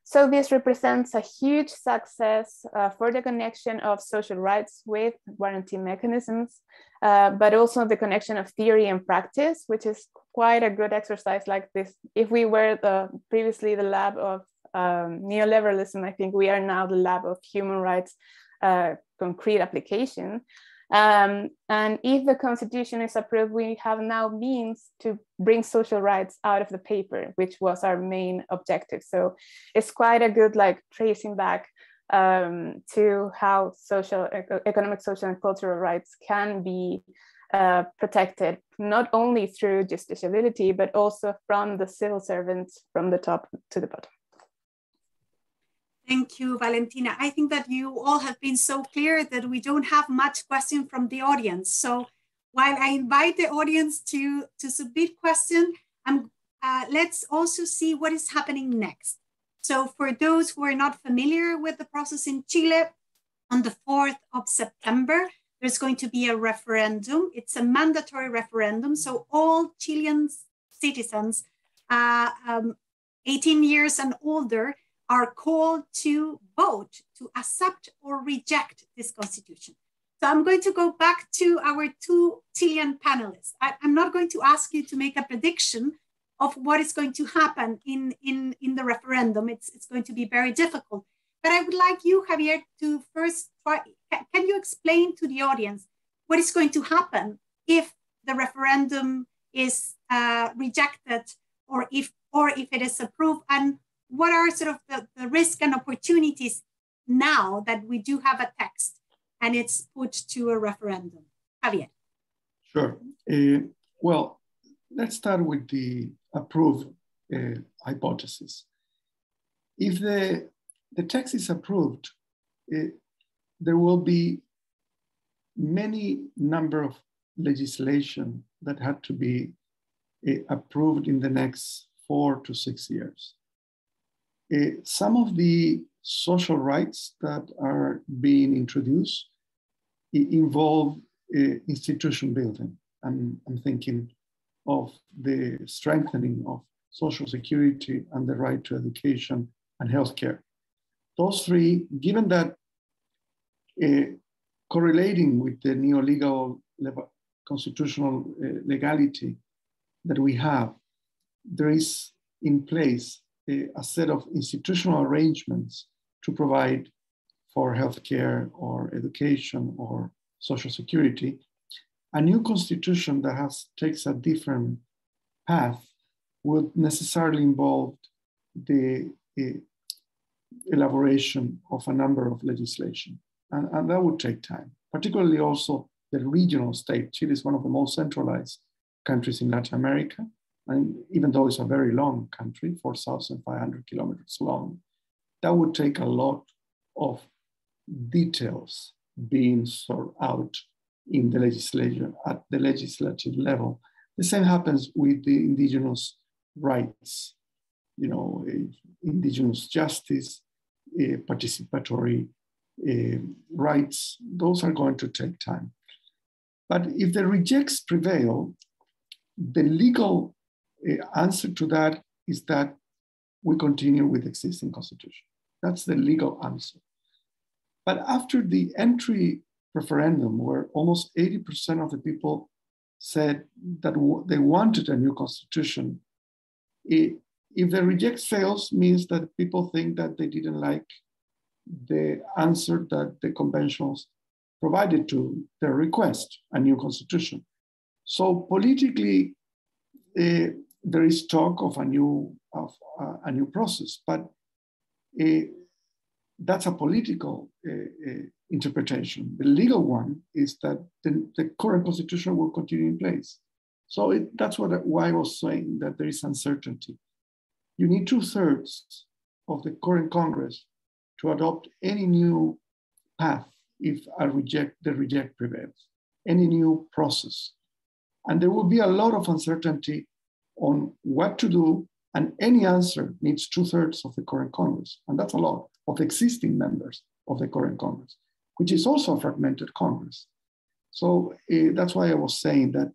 So this represents a huge success for the connection of social rights with guarantee mechanisms, but also the connection of theory and practice, which is quite a good exercise like this. If we were previously the lab of neoliberalism, I think we are now the lab of human rights concrete application. And if the Constitution is approved, we have now means to bring social rights out of the paper, which was our main objective. So it's quite a good like tracing back to how economic, social, and cultural rights can be protected, not only through justiciability, but also from the civil servants from the top to the bottom. Thank you, Valentina. I think that you all have been so clear that we don't have much question from the audience. So while I invite the audience to submit questions, let's also see what is happening next. So for those who are not familiar with the process in Chile, on the 4th of September, there's going to be a referendum. It's a mandatory referendum. So all Chilean citizens, 18 years and older, are called to vote to accept or reject this constitution. So I'm going to go back to our 2 Chilean panelists. I'm not going to ask you to make a prediction of what is going to happen in the referendum. It's going to be very difficult. But I would like you, Javier, to first try, can you explain to the audience what is going to happen if the referendum is rejected or if it is approved, and what are sort of the risks and opportunities now that we do have a text? and it's put to a referendum. Javier. Sure. Well, let's start with the approved hypothesis. If the text is approved, there will be many number of legislation that had to be approved in the next 4 to 6 years. Some of the social rights that are being introduced involve institution building. I'm thinking of the strengthening of social security and the right to education and healthcare. Those three, given that correlating with the neolegal constitutional legality that we have, there is in place a set of institutional arrangements to provide for healthcare or education or social security. A new constitution that takes a different path would necessarily involve the elaboration of a number of legislation. And that would take time, particularly also the regional state. Chile is one of the most centralized countries in Latin America. And even though it's a very long country, 4,500 kilometers long, that would take a lot of details being sorted out in the legislation at the legislative level. The same happens with the indigenous rights, indigenous justice, participatory rights. Those are going to take time. But if the rejects prevail, the legal answer to that is that we continue with the existing constitution. That's the legal answer. But after the entry referendum, where almost 80% of the people said that they wanted a new constitution, if the reject fails, means that people think that they didn't like the answer that the conventions provided to their request, a new constitution. So politically, there is talk of a new process, but that's a political interpretation. The legal one is that the current constitution will continue in place. So that's why I was saying that there is uncertainty. You need 2/3 of the current Congress to adopt any new path if the reject prevails, any new process. And there will be a lot of uncertainty on what to do, and any answer needs 2/3 of the current Congress. And that's a lot of existing members of the current Congress, which is also a fragmented Congress. So that's why I was saying that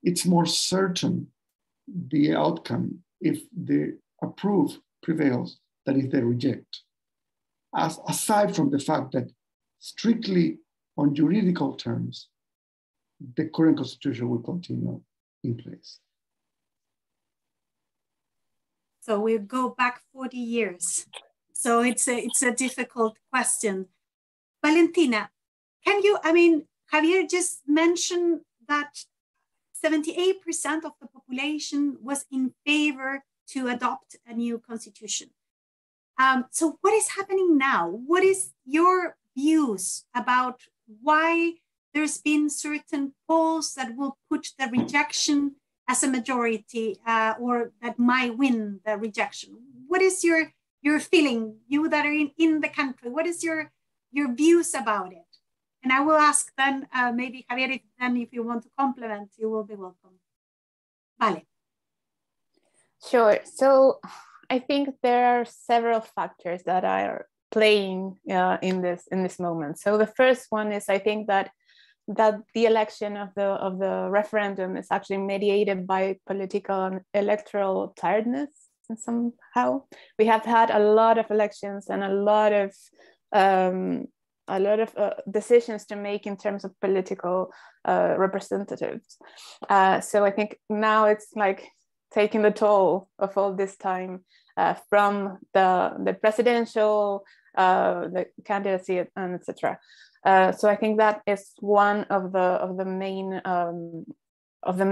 it's more certain the outcome if the approve prevails than if they reject. Aside from the fact that strictly on juridical terms, the current constitution will continue in place. So we'll go back 40 years. So it's a difficult question. Valentina, Javier just mentioned that 78% of the population was in favor to adopt a new constitution. So what is happening now? What is your views about why there's been certain polls that will put the rejection as a majority or that might win the rejection? What is your feeling, you that are in the country? What is your views about it? And I will ask then, maybe Javier, if you want to complement, you will be welcome. Vale. Sure. So I think there are several factors that are playing in this moment. So the first one is, I think that the election of the referendum is actually mediated by political and electoral tiredness, and somehow we have had a lot of elections and a lot of decisions to make in terms of political representatives. So I think now it's like taking the toll of all this time from the presidential, the candidacy, and etc. So I think that is one of the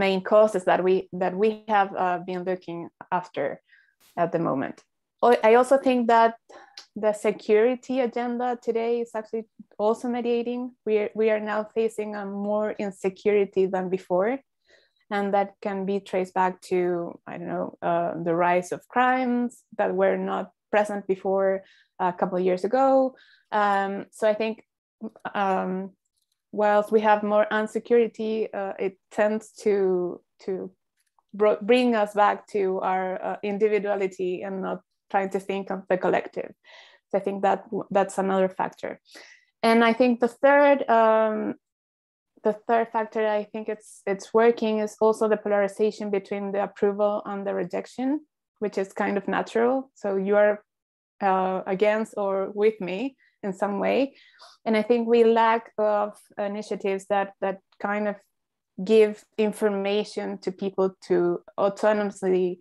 main causes that we have been looking after at the moment. I also think that the security agenda today is actually also mediating. We are now facing a more insecurity than before, and that can be traced back to, I don't know, the rise of crimes that were not present before a couple of years ago. So I think whilst we have more insecurity, it tends to bring us back to our individuality and not trying to think of the collective. So I think that's another factor. And I think the third factor I think it's working is also the polarization between the approval and the rejection, which is kind of natural. So you are against or with me in some way. And I think we lack of initiatives that kind of give information to people to autonomously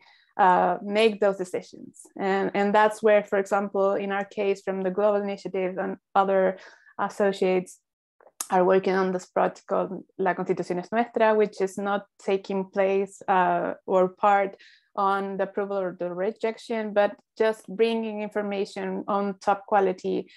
make those decisions. And that's where, for example, in our case, from the Global Initiative and other associates are working on this project called La Constitución es Nuestra, which is not taking place or part on the approval or the rejection, but just bringing information on top quality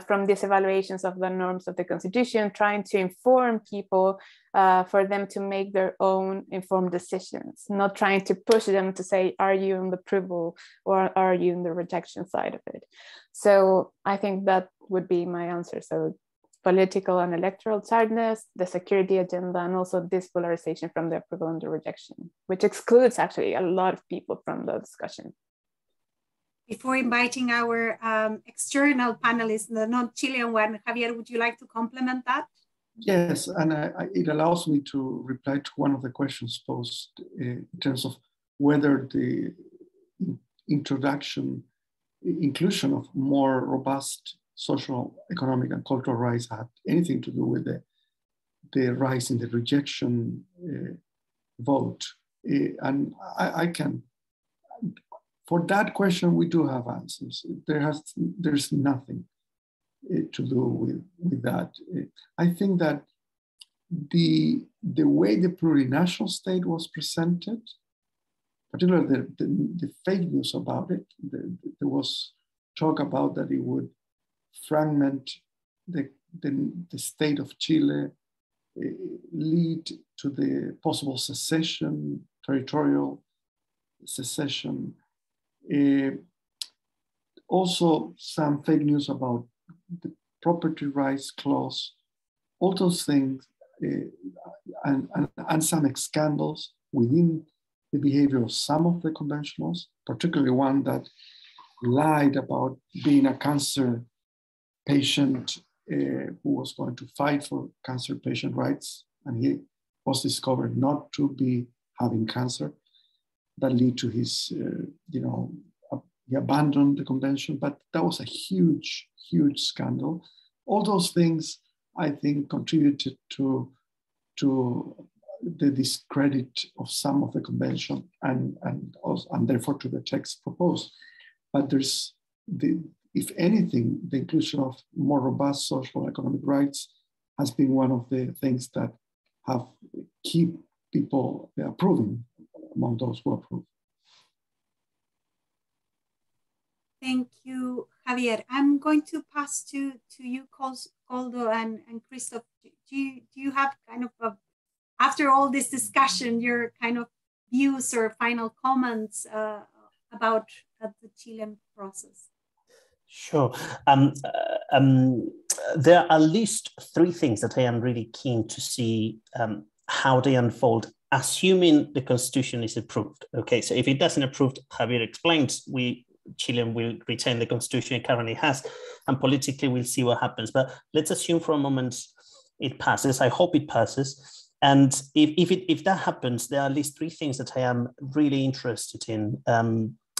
from these evaluations of the norms of the Constitution, trying to inform people for them to make their own informed decisions, not trying to push them to say, are you in the approval or are you in the rejection side of it? So I think that would be my answer. So political and electoral tiredness, the security agenda, and also this polarization from the approval and the rejection, which excludes actually a lot of people from the discussion. Before inviting our external panelists, the non-Chilean one, Javier, would you like to complement that? Yes, and it allows me to reply to one of the questions posed in terms of whether the inclusion of more robust social, economic, and cultural rights had anything to do with the rise in the rejection vote. And I can, for that question, we do have answers. There's nothing to do with that. I think that the way the plurinational state was presented, particularly the fake news about it, there was talk about that it would fragment the state of Chile, lead to the possible secession, territorial secession. Also some fake news about the property rights clause, all those things, and some scandals within the behavior of some of the conventionals, particularly one that lied about being a cancer patient who was going to fight for cancer patient rights, and he was discovered not to be having cancer. That led to his, he abandoned the convention, but that was a huge, huge scandal. All those things, I think, contributed to the discredit of some of the convention and therefore to the text proposed. But there's if anything, the inclusion of more robust social economic rights has been one of the things that have keep people approving among those who approve. Thank you, Javier. I'm going to pass to you, Koldo and Christoph. Do you have kind of, after all this discussion, your kind of views or final comments about the Chilean process? Sure. There are at least three things that I am really keen to see how they unfold, assuming the constitution is approved. Okay, so if it doesn't approved, Javier explained, Chile will retain the constitution it currently has, and politically we'll see what happens. But let's assume for a moment it passes. I hope it passes. And if that happens, there are at least three things that I am really interested in.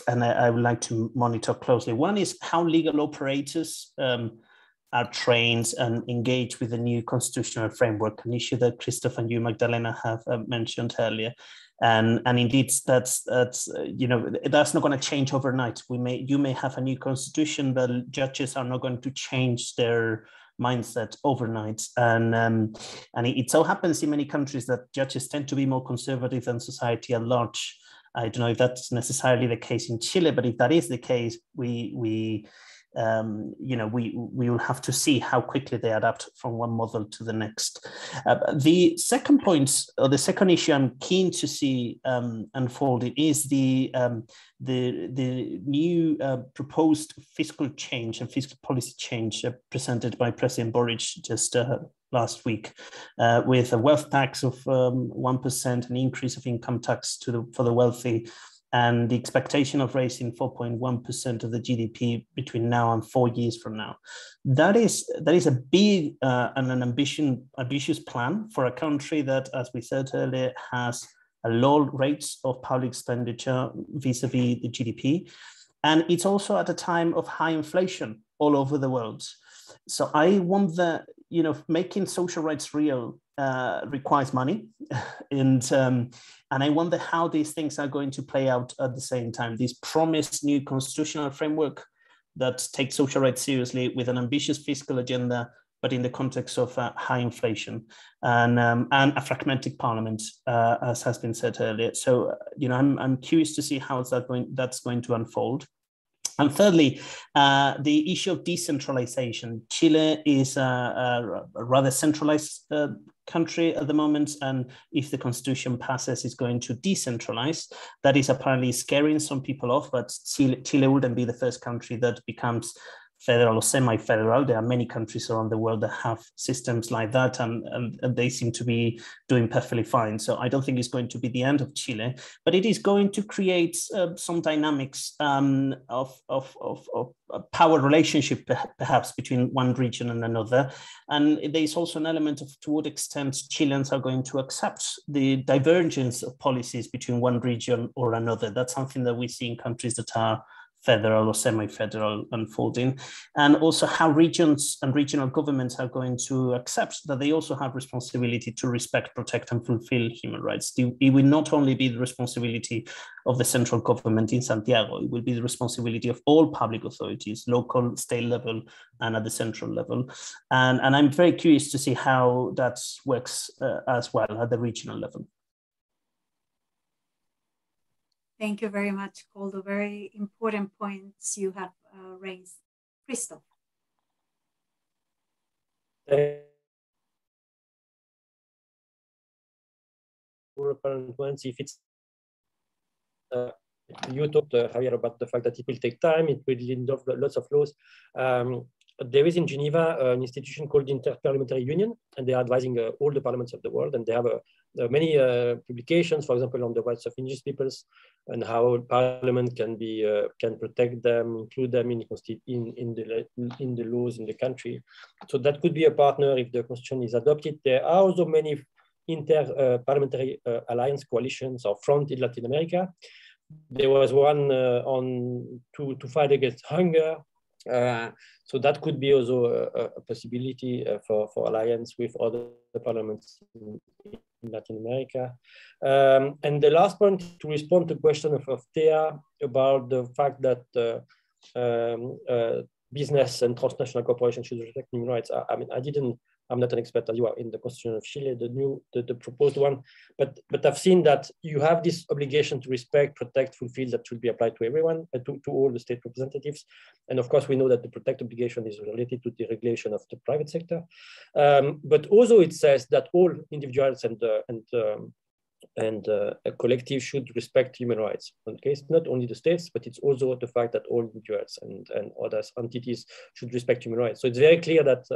And I would like to monitor closely. One is how legal operators are trained and engaged with the new constitutional framework, an issue that Christoph and you, Magdalena, have mentioned earlier. And indeed, that's not going to change overnight. You may have a new constitution, but judges are not going to change their mindset overnight. And it so happens in many countries that judges tend to be more conservative than society at large. I don't know if that's necessarily the case in Chile, but if that is the case, we will have to see how quickly they adapt from one model to the next. The second point, or the second issue I'm keen to see unfolded, is the new proposed fiscal change and fiscal policy change presented by President Boric just last week, with a wealth tax of 1%, an increase of income tax for the wealthy, and the expectation of raising 4.1% of the GDP between now and 4 years from now. That is a big and an ambitious plan for a country that, as we said earlier, has a low rates of public expenditure vis-a-vis the GDP. And it's also at a time of high inflation all over the world. So I wonder, making social rights real requires money, and I wonder how these things are going to play out at the same time. This promised new constitutional framework that takes social rights seriously with an ambitious fiscal agenda, but in the context of high inflation and a fragmented parliament, as has been said earlier. So, I'm curious to see how that's going to unfold. And thirdly, the issue of decentralization. Chile is a rather centralized country at the moment, and if the constitution passes, it's going to decentralize. That is apparently scaring some people off, but Chile wouldn't be the first country that becomes federal or semi-federal. There are many countries around the world that have systems like that, and they seem to be doing perfectly fine. So I don't think it's going to be the end of Chile, but it is going to create some dynamics of a power relationship, perhaps, between one region and another. And there's also an element of to what extent Chileans are going to accept the divergence of policies between one region or another. That's something that we see in countries that are federal or semi-federal unfolding, and also how regions and regional governments are going to accept that they also have responsibility to respect, protect, and fulfill human rights. It will not only be the responsibility of the central government in Santiago, it will be the responsibility of all public authorities, local, state level, and at the central level. And I'm very curious to see how that works as well at the regional level. Thank you very much, Koldo. Very important points you have raised. Christoph. If it's you talked, Javier, about the fact that it will take time, it will involve lots of laws. There is in Geneva an institution called the Interparliamentary Union, and they are advising all the parliaments of the world, and they have many publications, for example, on the rights of indigenous peoples and how parliament can protect them, include them in the laws in the country. So that could be a partner if the constitution is adopted. There are also many inter-parliamentary alliance coalitions or front in Latin America. There was one to fight against hunger. So that could be also a possibility for alliance with other parliaments in Latin America. And the last point, to respond to the question of Thea about the fact that business and transnational corporations should respect human rights. I'm not an expert as you are in the Constitution of Chile, the proposed one, but I've seen that you have this obligation to respect, protect, fulfill that should be applied to everyone, to all the state representatives. And of course, we know that the protect obligation is related to the regulation of the private sector. But also it says that all individuals and a collective should respect human rights. Okay, it's not only the states, but it's also the fact that all individuals and other entities should respect human rights. So it's very clear that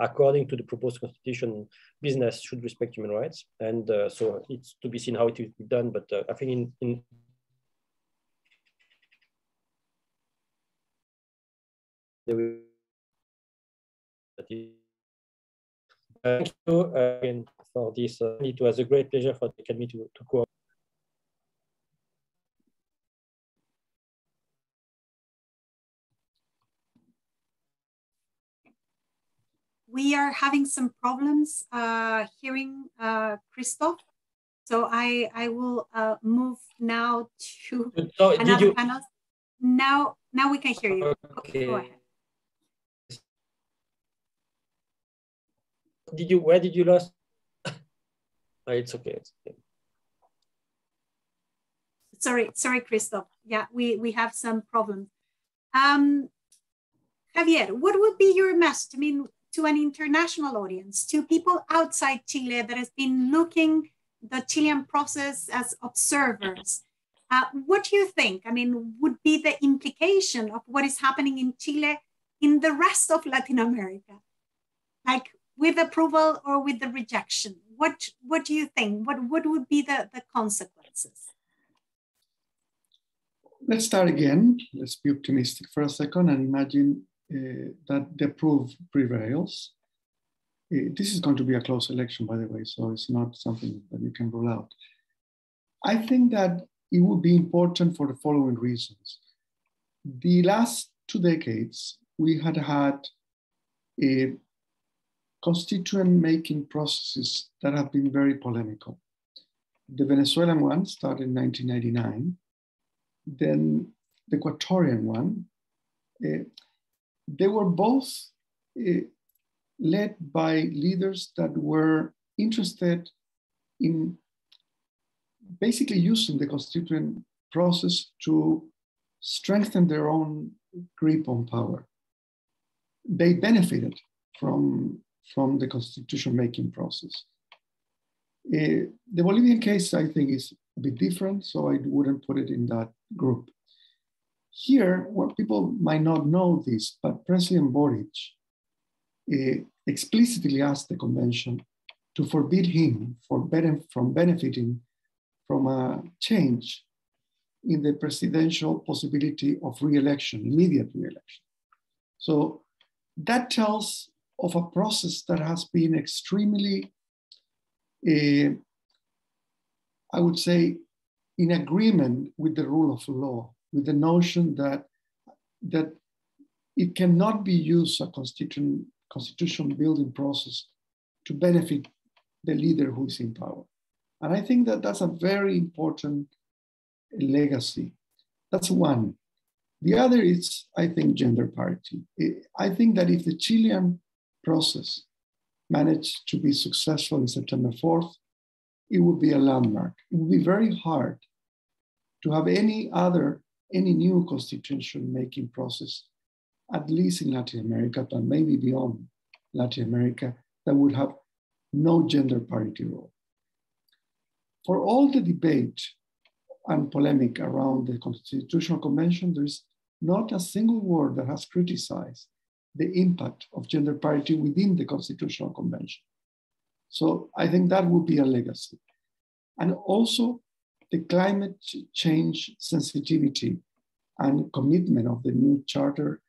according to the proposed constitution, business should respect human rights. And so it's to be seen how it will be done. But I think thank you again for this. It was a great pleasure for the Academy to cooperate. We are having some problems hearing Christoph, so I will move now to another panel. Now we can hear you. Okay, go ahead. Where did you lose? It's okay. It's okay. sorry, Christoph. Yeah, we have some problems. Javier, what would be your message? I mean, to an international audience, to people outside Chile that has been looking the Chilean process as observers. What do you think? I mean, would be the implication of what is happening in Chile in the rest of Latin America? Like with approval or with the rejection? What do you think? What would be the consequences? Let's start again. Let's be optimistic for a second and imagine that the approve prevails. This is going to be a close election, by the way, so it's not something that you can rule out. I think that it would be important for the following reasons. The last 2 decades, we had constituent-making processes that have been very polemical. The Venezuelan one started in 1999, then the Ecuadorian one. They were both led by leaders that were interested in basically using the constituent process to strengthen their own grip on power. They benefited from the constitution-making process. The Bolivian case, I think, is a bit different, so I wouldn't put it in that group. Here, what people might not know this, but President Boric explicitly asked the convention to forbid him from benefiting from a change in the presidential possibility of re-election, immediate re-election. So that tells of a process that has been extremely, I would say, in agreement with the rule of law, with the notion that it cannot be used as a constitution building process to benefit the leader who is in power. And I think that that's a very important legacy. That's one. The other is, I think, gender parity. I think that if the Chilean process managed to be successful in September 4th, it would be a landmark. It would be very hard to have any new constitution-making process, at least in Latin America, but maybe beyond Latin America, that would have no gender parity role. For all the debate and polemic around the Constitutional Convention, there is not a single word that has criticized the impact of gender parity within the Constitutional Convention. So I think that would be a legacy. And also the climate change sensitivity and commitment of the new charter,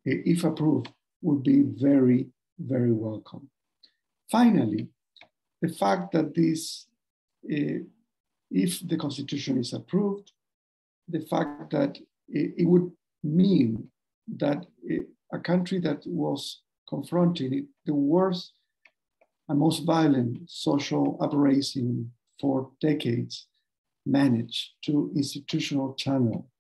if approved, would be very, very welcome. Finally, the fact that this, if the Constitution is approved, the fact that it would mean that a country that was confronting the worst and most violent social uprising for decades managed to institutional channel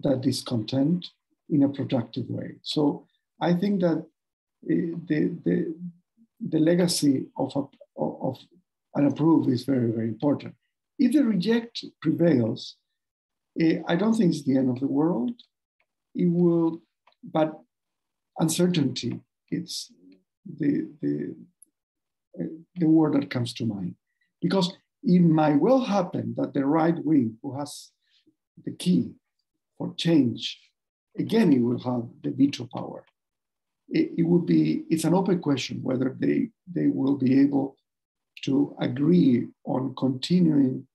that discontent in a productive way. So I think that the legacy of an approve is very, very important. If the reject prevails, I don't think it's the end of the world. It will, but uncertainty, it's the word that comes to mind. Because it might well happen that the right wing, who has the key for change, again, it will have the veto power. It's an open question whether they will be able to agree on continuing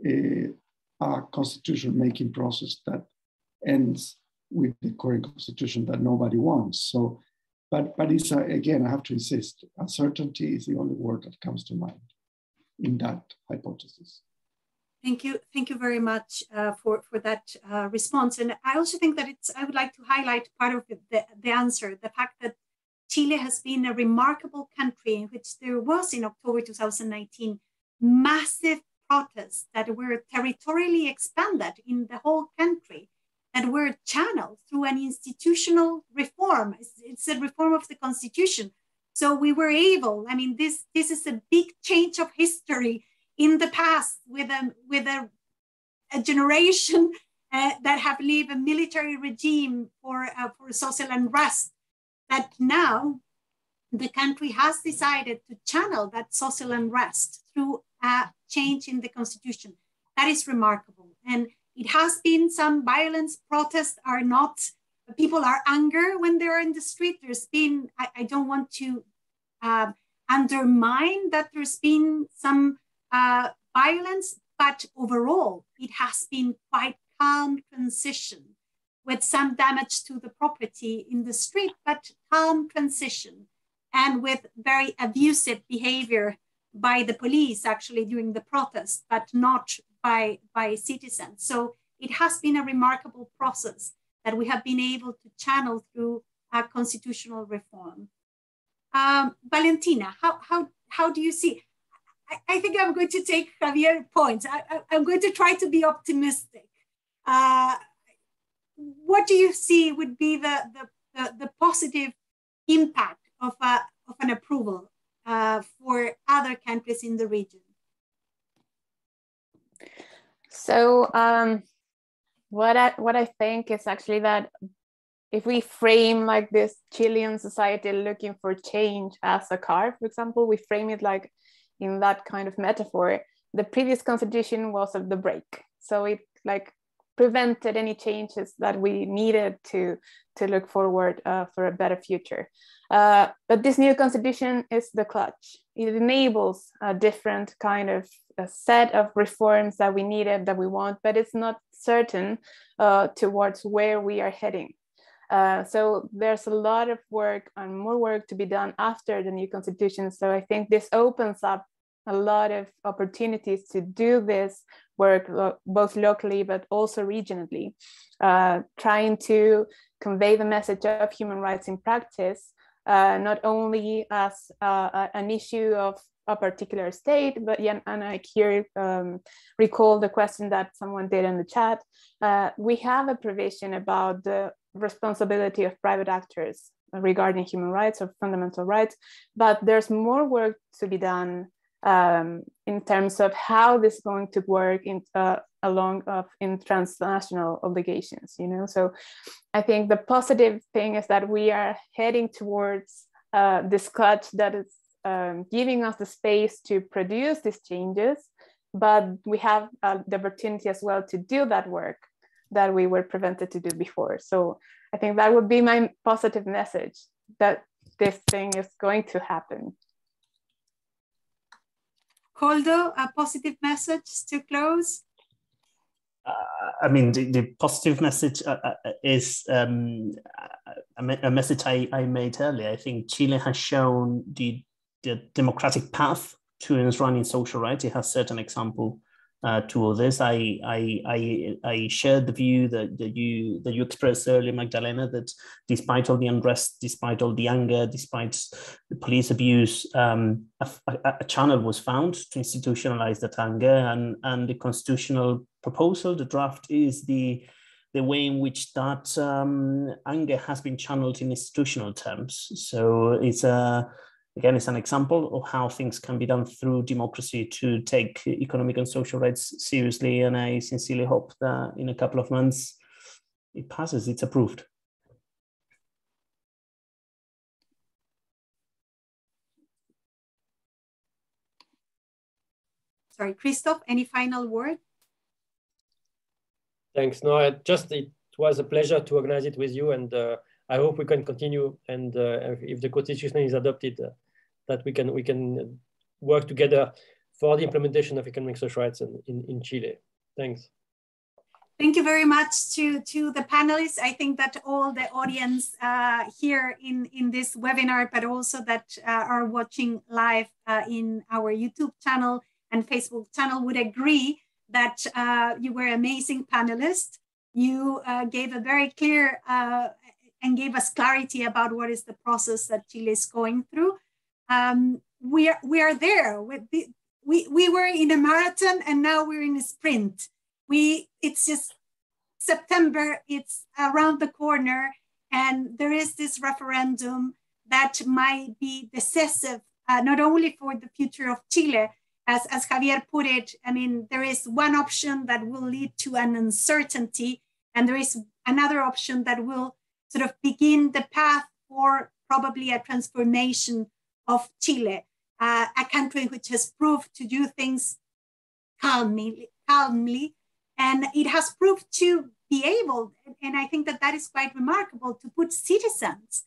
a constitution-making process that ends with the current constitution that nobody wants. So, but it's again, I have to insist, uncertainty is the only word that comes to mind in that hypothesis. Thank you very much for that response. And I also think that I would like to highlight part of the answer, the fact that Chile has been a remarkable country in which there was in October 2019, massive protests that were territorially expanded in the whole country, that were channeled through an institutional reform. It's a reform of the constitution. So we were able, I mean, this is a big change of history in the past with a a generation that have lived a military regime for social unrest, that now the country has decided to channel that social unrest through a change in the constitution. That is remarkable. And it has been some violence. Protests are not, people are angry when they're in the street. There's been, I don't want to undermine that there's been some violence, but overall, it has been quite calm transition with some damage to the property in the street, but calm transition, and with very abusive behavior by the police actually during the protest, but not by citizens. So it has been a remarkable process that we have been able to channel through a constitutional reform. Valentina, how do you see? I think I'm going to take Javier's points. I'm going to try to be optimistic. What do you see would be the positive impact of an approval for other countries in the region? So what I think is actually that if we frame like this Chilean society looking for change as a car, for example, we frame it like in that kind of metaphor, the previous constitution was of the brake. So it like prevented any changes that we needed to look forward for a better future. But this new constitution is the clutch. It enables a different kind of a set of reforms that we needed, that we want, but it's not certain towards where we are heading. So there's a lot of work and more work to be done after the new constitution. So I think this opens up a lot of opportunities to do this work both locally but also regionally, trying to convey the message of human rights in practice, not only as an issue of a particular state, but yeah, and I here recall the question that someone did in the chat. We have a provision about the responsibility of private actors regarding human rights or fundamental rights, but there's more work to be done in terms of how this is going to work in transnational obligations, you know. So I think the positive thing is that we are heading towards this clutch that is giving us the space to produce these changes, but we have the opportunity as well to do that work that we were prevented to do before. So I think that would be my positive message, that this thing is going to happen. Koldo, a positive message to close? I mean, the positive message is a message I made earlier. I think Chile has shown the democratic path to enshrining social rights. It has certain example to all this. I shared the view that you expressed earlier, Magdalena, that despite all the unrest, despite all the anger, despite the police abuse, a channel was found to institutionalize that anger, and the constitutional proposal, the draft, is the way in which that anger has been channeled in institutional terms. So it's again, it's an example of how things can be done through democracy to take economic and social rights seriously. And I sincerely hope that in a couple of months it passes, it's approved. Sorry, Christoph, any final word? Thanks. No, it was a pleasure to organize it with you, and I hope we can continue. And if the constitution is adopted, that we can work together for the implementation of economic social rights in Chile. Thanks. Thank you very much to the panelists. I think that all the audience here in this webinar, but also that are watching live in our YouTube channel and Facebook channel, would agree that you were amazing panelists. You gave a very clear and gave us clarity about what is the process that Chile is going through. We are there. We were in a marathon and now we're in a sprint. It's just September, it's around the corner, and there is this referendum that might be decisive, not only for the future of Chile, as Javier put it, I mean, there is one option that will lead to an uncertainty, and there is another option that will sort of begin the path for probably a transformation of Chile, a country which has proved to do things calmly, and it has proved to be able, and I think that that is quite remarkable, to put citizens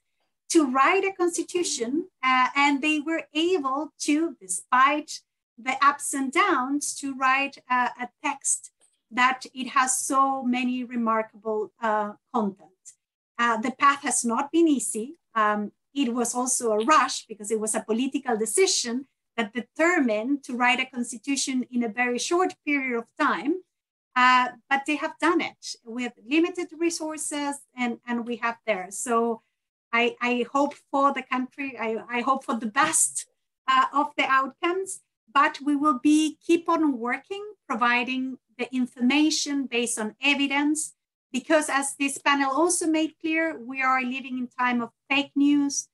to write a constitution, and they were able to, despite the ups and downs, to write a text that it has so many remarkable content. The path has not been easy. It was also a rush because it was a political decision that determined to write a constitution in a very short period of time. But they have done it with limited resources, and we have there. So I hope for the country, I hope for the best of the outcomes, but we will keep on working, providing the information based on evidence, because as this panel also made clear, we are living in time of fake news,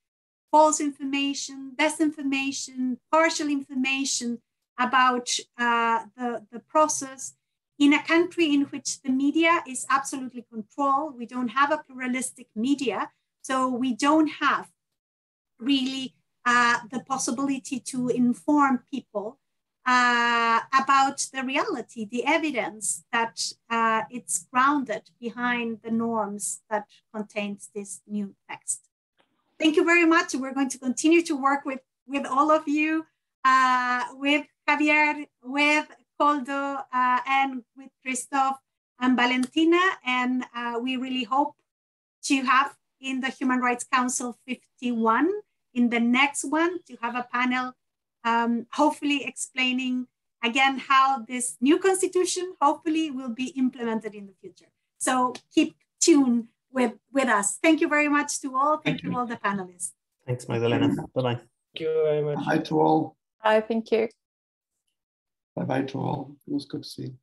false information, disinformation, partial information about the process in a country in which the media is absolutely controlled. We don't have a pluralistic media, so we don't have really the possibility to inform people about the reality, the evidence that it's grounded behind the norms that contains this new text. Thank you very much. We're going to continue to work with all of you, with Javier, with Koldo, and with Christoph and Valentina. And we really hope to have in the Human Rights Council 51, in the next one, to have a panel hopefully explaining again how this new constitution hopefully will be implemented in the future. So keep tuned with us. Thank you very much to all. Thank you all the panelists. Thanks, Magdalena. Bye-bye. Thank you very much. Bye to all. Thank you. Bye-bye to all. It was good to see you.